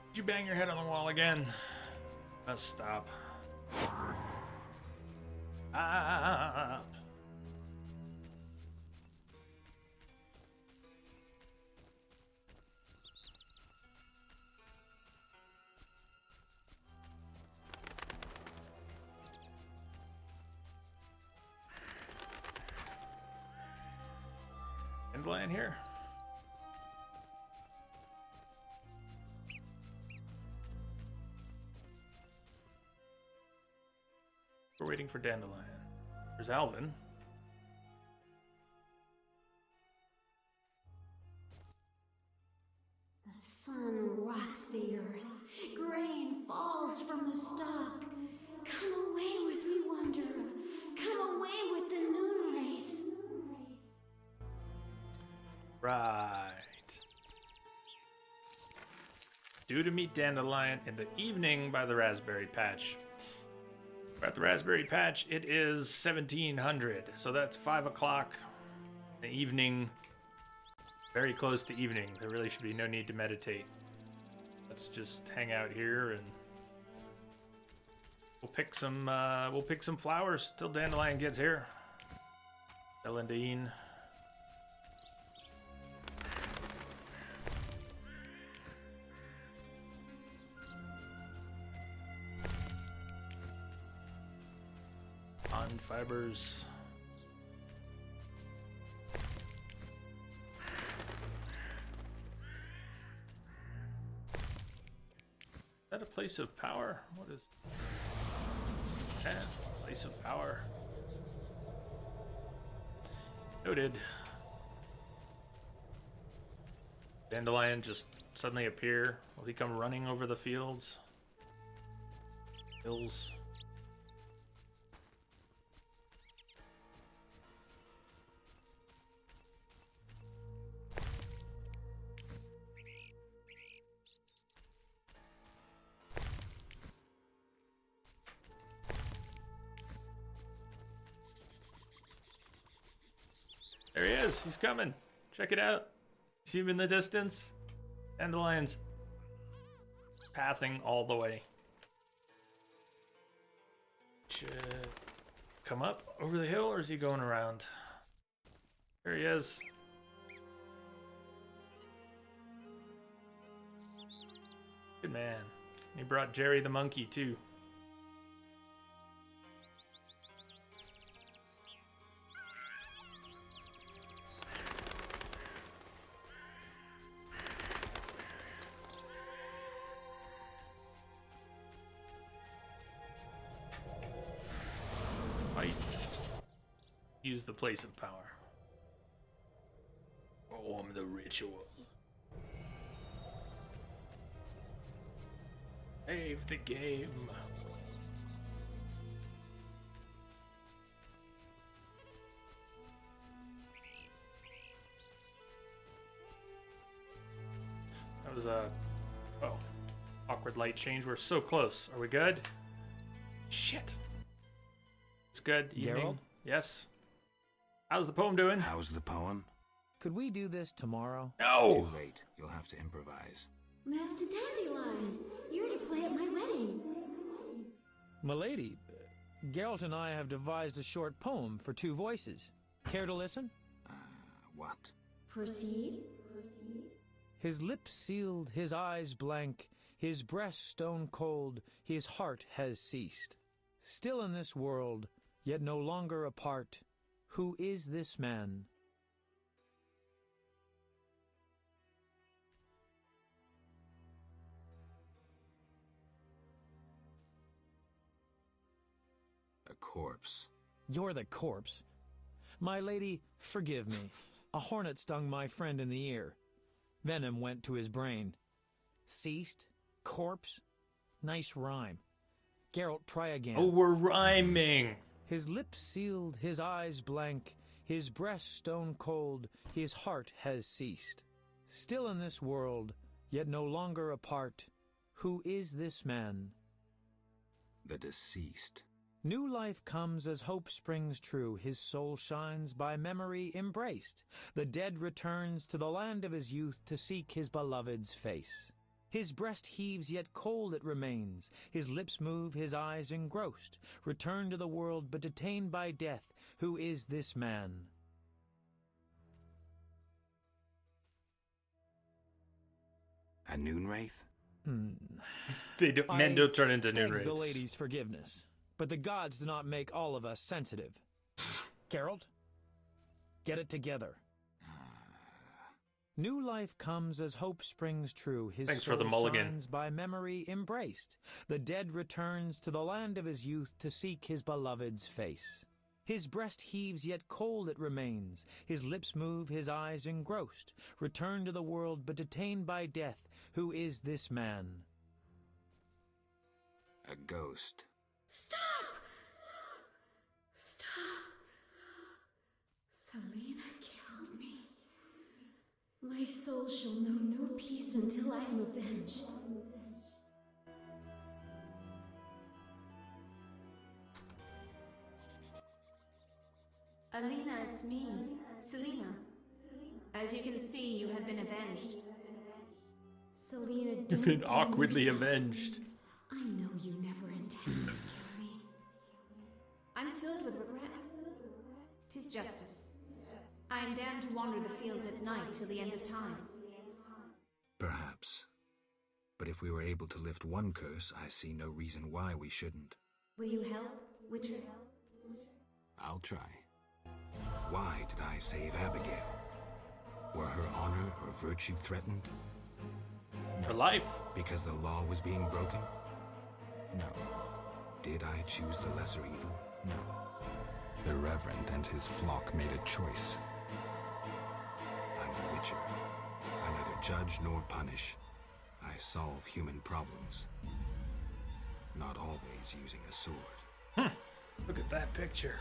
Did you bang your head on the wall again? Must stop. Ah. Dandelion here. We're waiting for Dandelion. There's Alvin. The sun rocks the earth. Grain falls from the stalk. Come away with me, wanderer. Come away with the noon wraith. Right. Due to meet Dandelion in the evening by the Raspberry Patch. We're at the Raspberry Patch. It is 1700, so that's 5 o'clock in the evening. Very close to evening. There really should be no need to meditate. Let's just hang out here and we'll pick some flowers till Dandelion gets here. Celandine. Fibers. Is that a place of power? What is... Yeah, place of power. Noted. Dandelion just suddenly appear. Will he come running over the fields? Hills. There he is. He's coming. Check it out. See him in the distance? Dandelion's pathing all the way. Should come up over the hill, or is he going around? There he is. Good man. He brought Jerry the monkey too. Use the place of power. Perform the ritual. Save the game. That was a awkward light change. We're so close. Are we good? Shit. It's good. Evening. Geralt? Yes. How's the poem doing? How's the poem? Could we do this tomorrow? No! Too late. You'll have to improvise. Master Dandelion, you're to play at my wedding. Milady, Geralt and I have devised a short poem for 2 voices. Care to listen? What? Proceed. His lips sealed, his eyes blank, his breast stone cold, his heart has ceased. Still in this world, yet no longer apart. Who is this man? A corpse. You're the corpse. My lady, forgive me. A hornet stung my friend in the ear. Venom went to his brain. Ceased? Corpse? Nice rhyme. Geralt, try again. Oh, we're rhyming. His lips sealed, his eyes blank, his breast stone cold, his heart has ceased. Still in this world, yet no longer apart. Who is this man? The deceased. New life comes as hope springs true. His soul shines by memory embraced. The dead returns to the land of his youth to seek his beloved's face. His breast heaves, yet cold it remains. His lips move, his eyes engrossed. Returned to the world, but detained by death. Who is this man? A Noonwraith? Men don't turn into beg Noonwraiths. the lady's forgiveness, but the gods do not make all of us sensitive. Geralt, get it together. New life comes as hope springs true. His Thanks soul for the mulligan. shines by memory embraced. The dead returns to the land of his youth to seek his beloved's face. His breast heaves, yet cold it remains. His lips move, his eyes engrossed. Returned to the world, but detained by death. Who is this man? A ghost. Stop! Stop! Selena killed me. My soul shall know no peace until I am avenged. Alina, it's me, Selena. As you can see, you have been avenged. Selena, You've don't been blame awkwardly yourself. avenged. I know you never intended to kill me. I'm filled with regret. 'Tis justice. I am damned to wander the fields at night till the end of time. Perhaps. But if we were able to lift one curse, I see no reason why we shouldn't. Will you help, Witcher? I'll try. Why did I save Abigail? Were her honor or virtue threatened? Her life. Because the law was being broken? No. Did I choose the lesser evil? No. The Reverend and his flock made a choice. Witcher. I neither judge nor punish. I solve human problems. Not always using a sword. Look at that picture.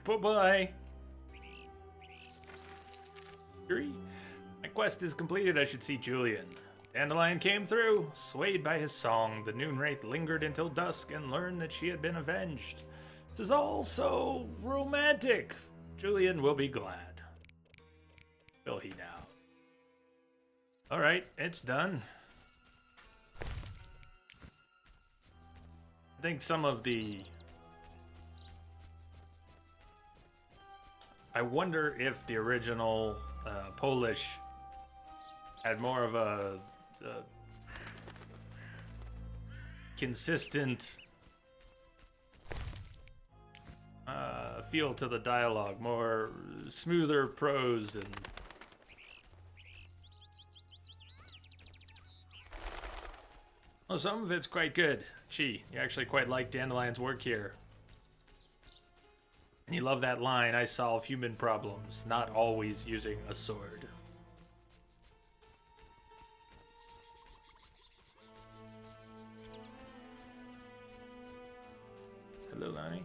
Bye-bye. My quest is completed. I should see Julian. Dandelion came through. Swayed by his song, the Noonwraith lingered until dusk and learned that she had been avenged. This is all so romantic. Julian will be glad. Will he now? Alright, it's done. I think some of the... I wonder if the original Polish had more of a consistent feel to the dialogue, more smoother prose and well, some of it's quite good. Gee, you actually quite like Dandelion's work here. And you love that line, I solve human problems, not always using a sword. Hello, Lonnie.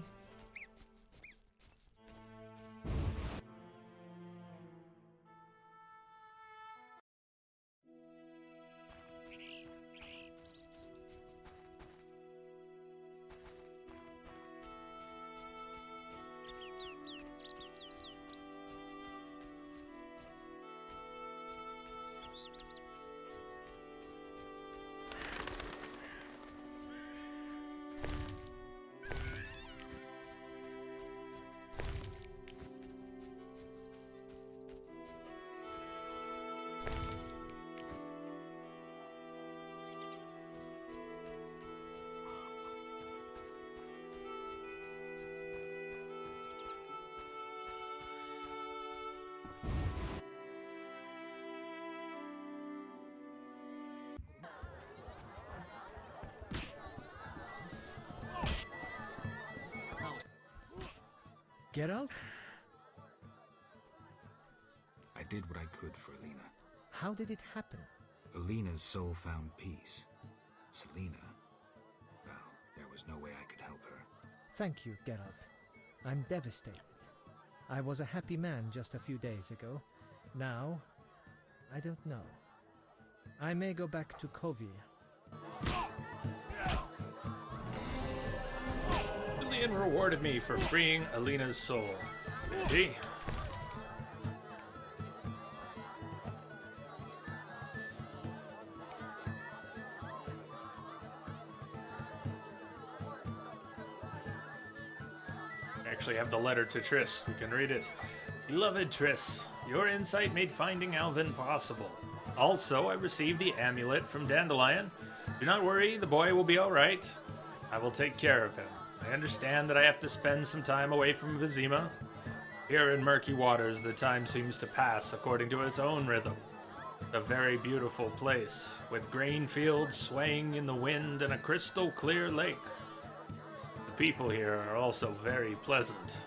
Geralt? I did what I could for Alina. How did it happen? Alina's soul found peace. Selena, well, there was no way I could help her. Thank you, Geralt. I'm devastated. I was a happy man just a few days ago. Now, I don't know. I may go back to Kovir. Julian rewarded me for freeing Alina's soul. Gee. I actually have the letter to Triss. We can read it. Beloved Triss, your insight made finding Alvin possible. Also, I received the amulet from Dandelion. Do not worry, the boy will be alright. I will take care of him. I understand that I have to spend some time away from Vizima. Here in Murky Waters, the time seems to pass according to its own rhythm. A very beautiful place, with grain fields swaying in the wind and a crystal clear lake. The people here are also very pleasant.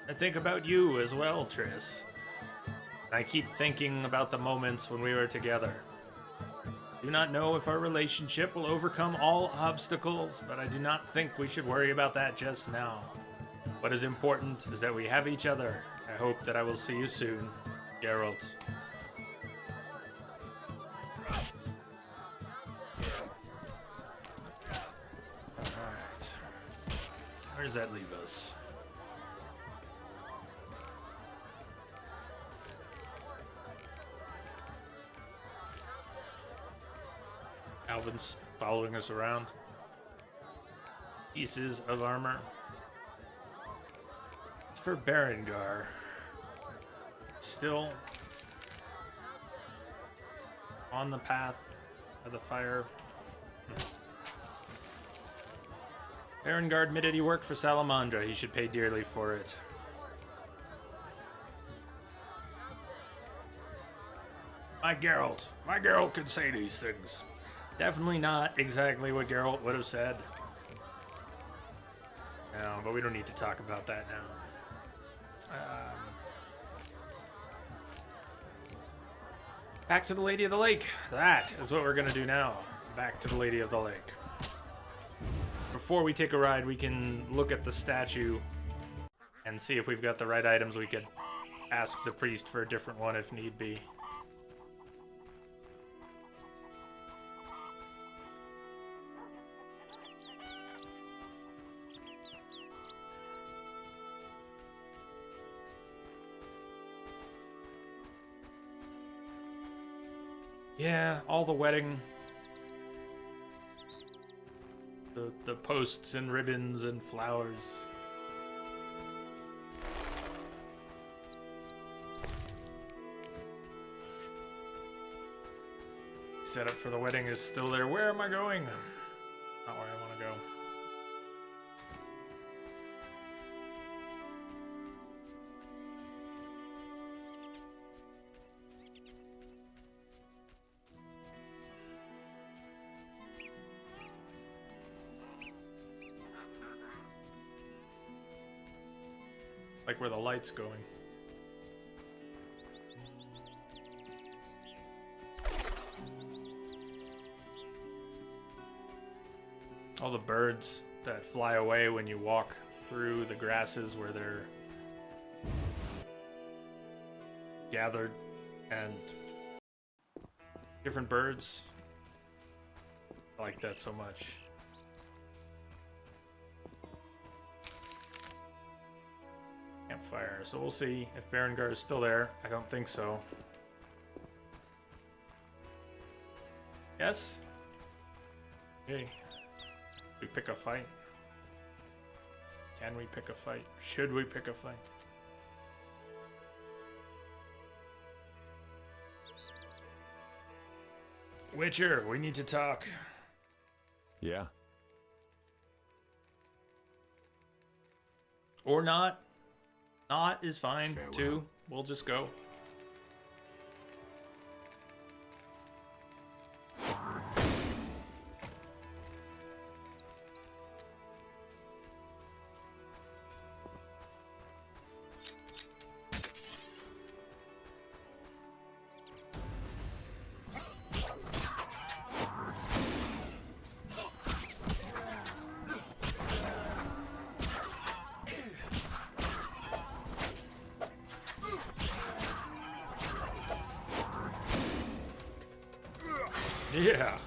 I think about you as well, Triss. I keep thinking about the moments when we were together. I do not know if our relationship will overcome all obstacles, but I do not think we should worry about that just now. What is important is that we have each other. I hope that I will see you soon, Geralt. Alright. Where does that leave us? Alvin's following us around. Pieces of armor. It's for Berengar. Still on the path of the fire. Berengar admitted he worked for Salamandra. He should pay dearly for it. My Geralt can say these things. Definitely not exactly what Geralt would have said. No, but we don't need to talk about that now. Back to the Lady of the Lake. That is what we're gonna do now. Back to the Lady of the Lake. Before we take a ride, we can look at the statue and see if we've got the right items. We could ask the priest for a different one if need be. Yeah, all the wedding. The posts and ribbons and flowers. Setup for the wedding is still there. Where am I going? Not where I want to go. Like where the light's going. All the birds that fly away when you walk through the grasses where they're gathered, and different birds. I like that so much. Campfire. So we'll see if Berengar is still there. I don't think so. Yes? Okay. We pick a fight. Can we pick a fight? Should we pick a fight? Witcher, we need to talk. Yeah. Or not. Not is fine, Farewell. too. We'll just go. Yeah.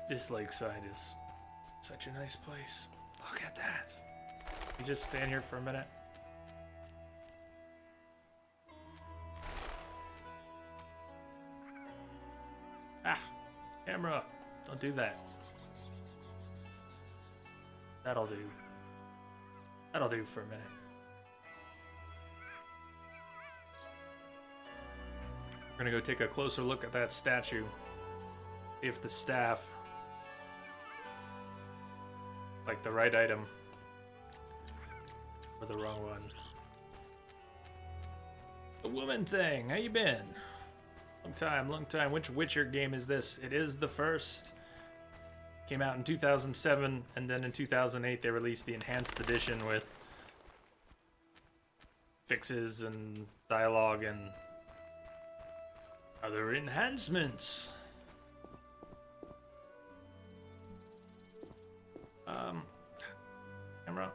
This lakeside is such a nice place. Look at that. You just stand here for a minute. Ah, camera, don't do that. That'll do. That'll do for a minute. We're gonna go take a closer look at that statue. If the staff, like the right item, or the wrong one. The woman thing, how you been? Long time. Which Witcher game is this? It is the first. Came out in 2007, and then in 2008 they released the enhanced edition with fixes and dialogue and other enhancements. Camera.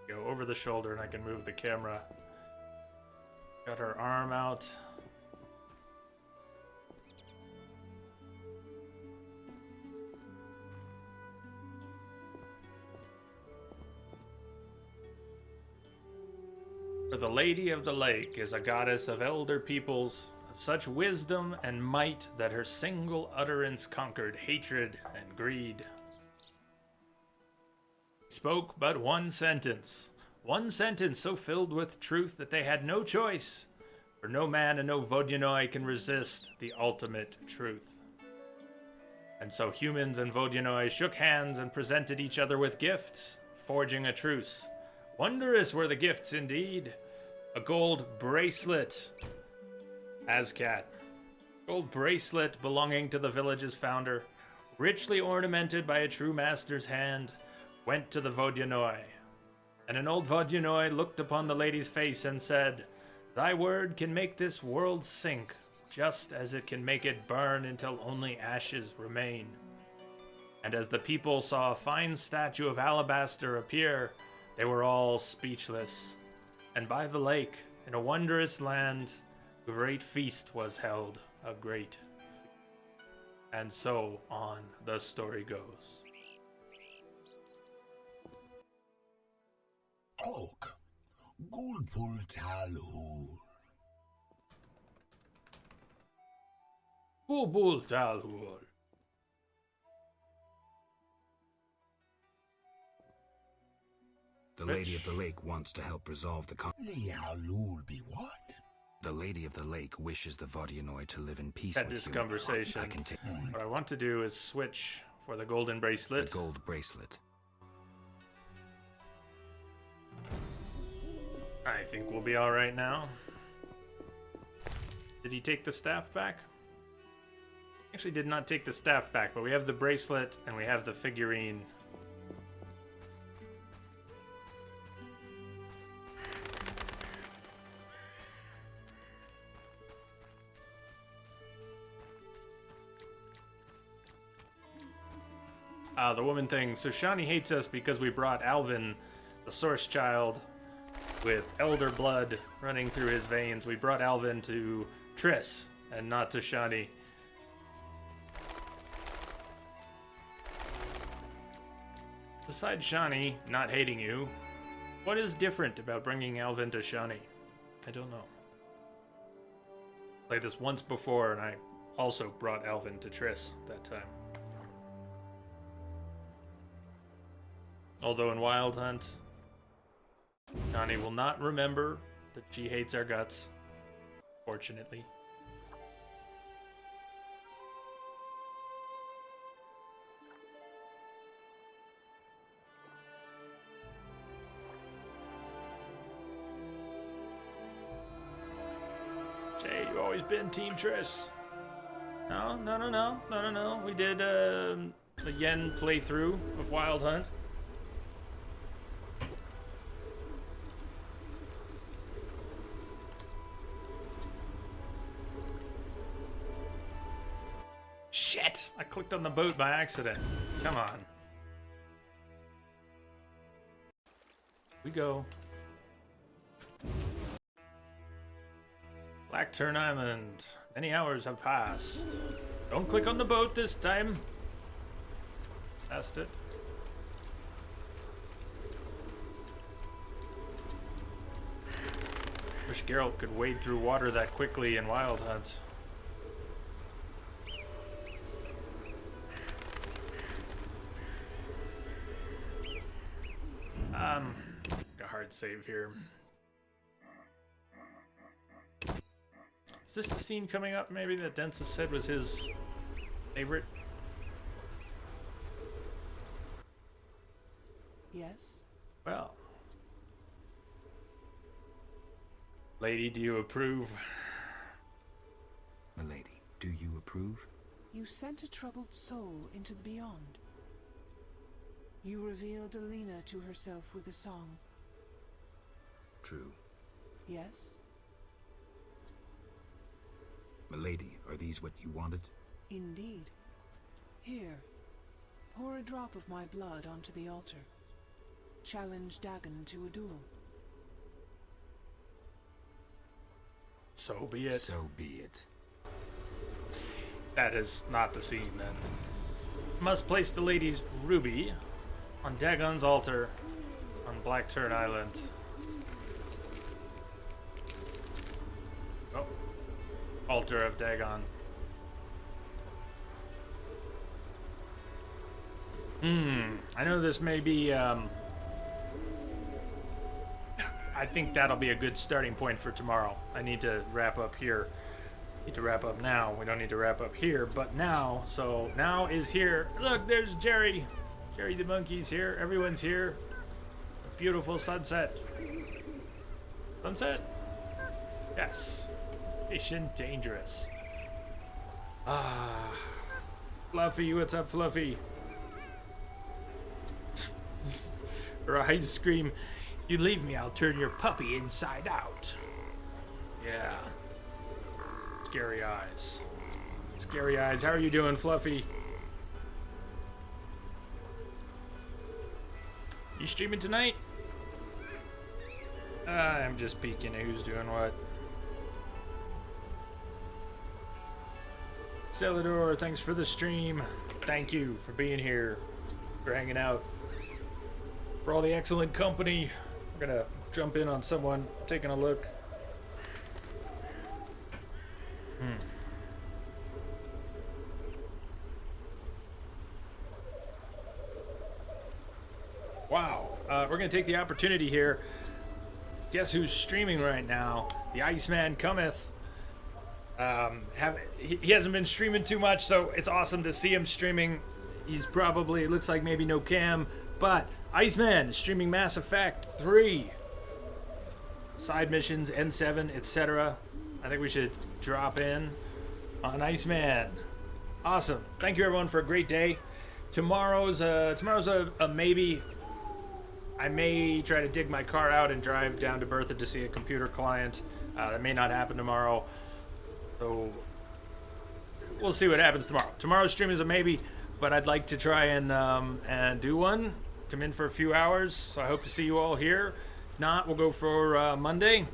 Go over the shoulder and I can move the camera. Got her arm out. For the Lady of the Lake is a goddess of elder peoples, of such wisdom and might that her single utterance conquered hatred and greed. He spoke but one sentence so filled with truth that they had no choice, for no man and no Vodyanoi can resist the ultimate truth. And so humans and Vodyanoi shook hands and presented each other with gifts, forging a truce. Wondrous were the gifts indeed. A gold bracelet, Azcat. Gold bracelet belonging to the village's founder, richly ornamented by a true master's hand, went to the Vodyanoi. And an old Vodyanoi looked upon the lady's face and said, "Thy word can make this world sink, just as it can make it burn until only ashes remain." And as the people saw a fine statue of alabaster appear, they were all speechless. And by the lake, in a wondrous land, a great feast was held, a great feast. And so on the story goes. Cloak, Gulpul Talhur. Gulpul Talhur. The Lady of the Lake wants to help resolve the Lialul be what? The Lady of the Lake wishes the Vodyanoi to live in peace Had with this you. conversation. I can take What I want to do is switch for the golden bracelet. the gold bracelet. I think we'll be alright now. Did he take the staff back? Actually did not take the staff back, but we have the bracelet and we have the figurine. The woman thing. So Shani hates us because we brought Alvin, the Source Child, with elder blood running through his veins. We brought Alvin to Triss and not to Shani. Besides Shani not hating you, what is different about bringing Alvin to Shani? I don't know. Played this once before and I also brought Alvin to Triss that time. Although in Wild Hunt, Shani will not remember that she hates our guts, fortunately. Jay, you've always been Team Triss. No. We did a Yen playthrough of Wild Hunt. Shit! I clicked on the boat by accident. Come on. We go. Blackturn Island. Many hours have passed. Don't click on the boat this time. Passed it. Wish Geralt could wade through water that quickly in Wild Hunt. A hard save here. Is this the scene coming up maybe that Densis said was his favorite? Yes. Well. Lady, do you approve? Milady, do you approve? You sent a troubled soul into the beyond. You revealed Alina to herself with a song. True. Yes? Milady, are these what you wanted? Indeed. Here, pour a drop of my blood onto the altar. Challenge Dagon to a duel. So be it. So be it. That is not the scene then. Must place the lady's ruby on Dagon's altar on Blackturn Island. Oh. Altar of Dagon. I know this may be, I think that'll be a good starting point for tomorrow. I need to wrap up here. Need to wrap up now. We don't need to wrap up here, but now. So now is here. Look, there's Jerry. Jerry the monkey's here. Everyone's here. A beautiful sunset. Sunset? Yes. Patient dangerous. Ah. Fluffy, what's up, Fluffy? Her eyes scream, "If you leave me, I'll turn your puppy inside out." Yeah. Scary eyes. Scary eyes. How are you doing, Fluffy? You streaming tonight? I'm just peeking at who's doing what. Celador, thanks for the stream. Thank you for being here, for hanging out, for all the excellent company. We're gonna jump in on someone taking a look. Wow. We're gonna take the opportunity here. Guess who's streaming right now? The Iceman cometh. He hasn't been streaming too much, so it's awesome to see him streaming. He's probably, it looks like maybe no cam, but Iceman is streaming Mass Effect 3. Side missions, N7, etc. I think we should drop in on Iceman. Awesome. Thank you everyone for a great day. Tomorrow's a maybe. I may try to dig my car out and drive down to Bertha to see a computer client. That may not happen tomorrow. So we'll see what happens tomorrow. Tomorrow's stream is a maybe, but I'd like to try and do one. Come in for a few hours, so I hope to see you all here. If not, we'll go for Monday.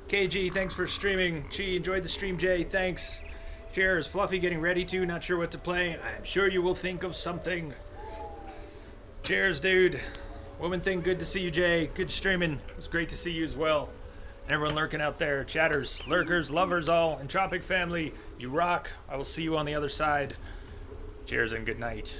KG, thanks for streaming. Chi, enjoyed the stream. Jay, thanks. Cheers. Fluffy getting ready to, not sure what to play. I'm sure you will think of something. Cheers, dude. Woman thing, good to see you, Jay. Good streaming. It was great to see you as well. And everyone lurking out there, chatters, lurkers, lovers all, Entropic family, you rock. I will see you on the other side. Cheers and good night.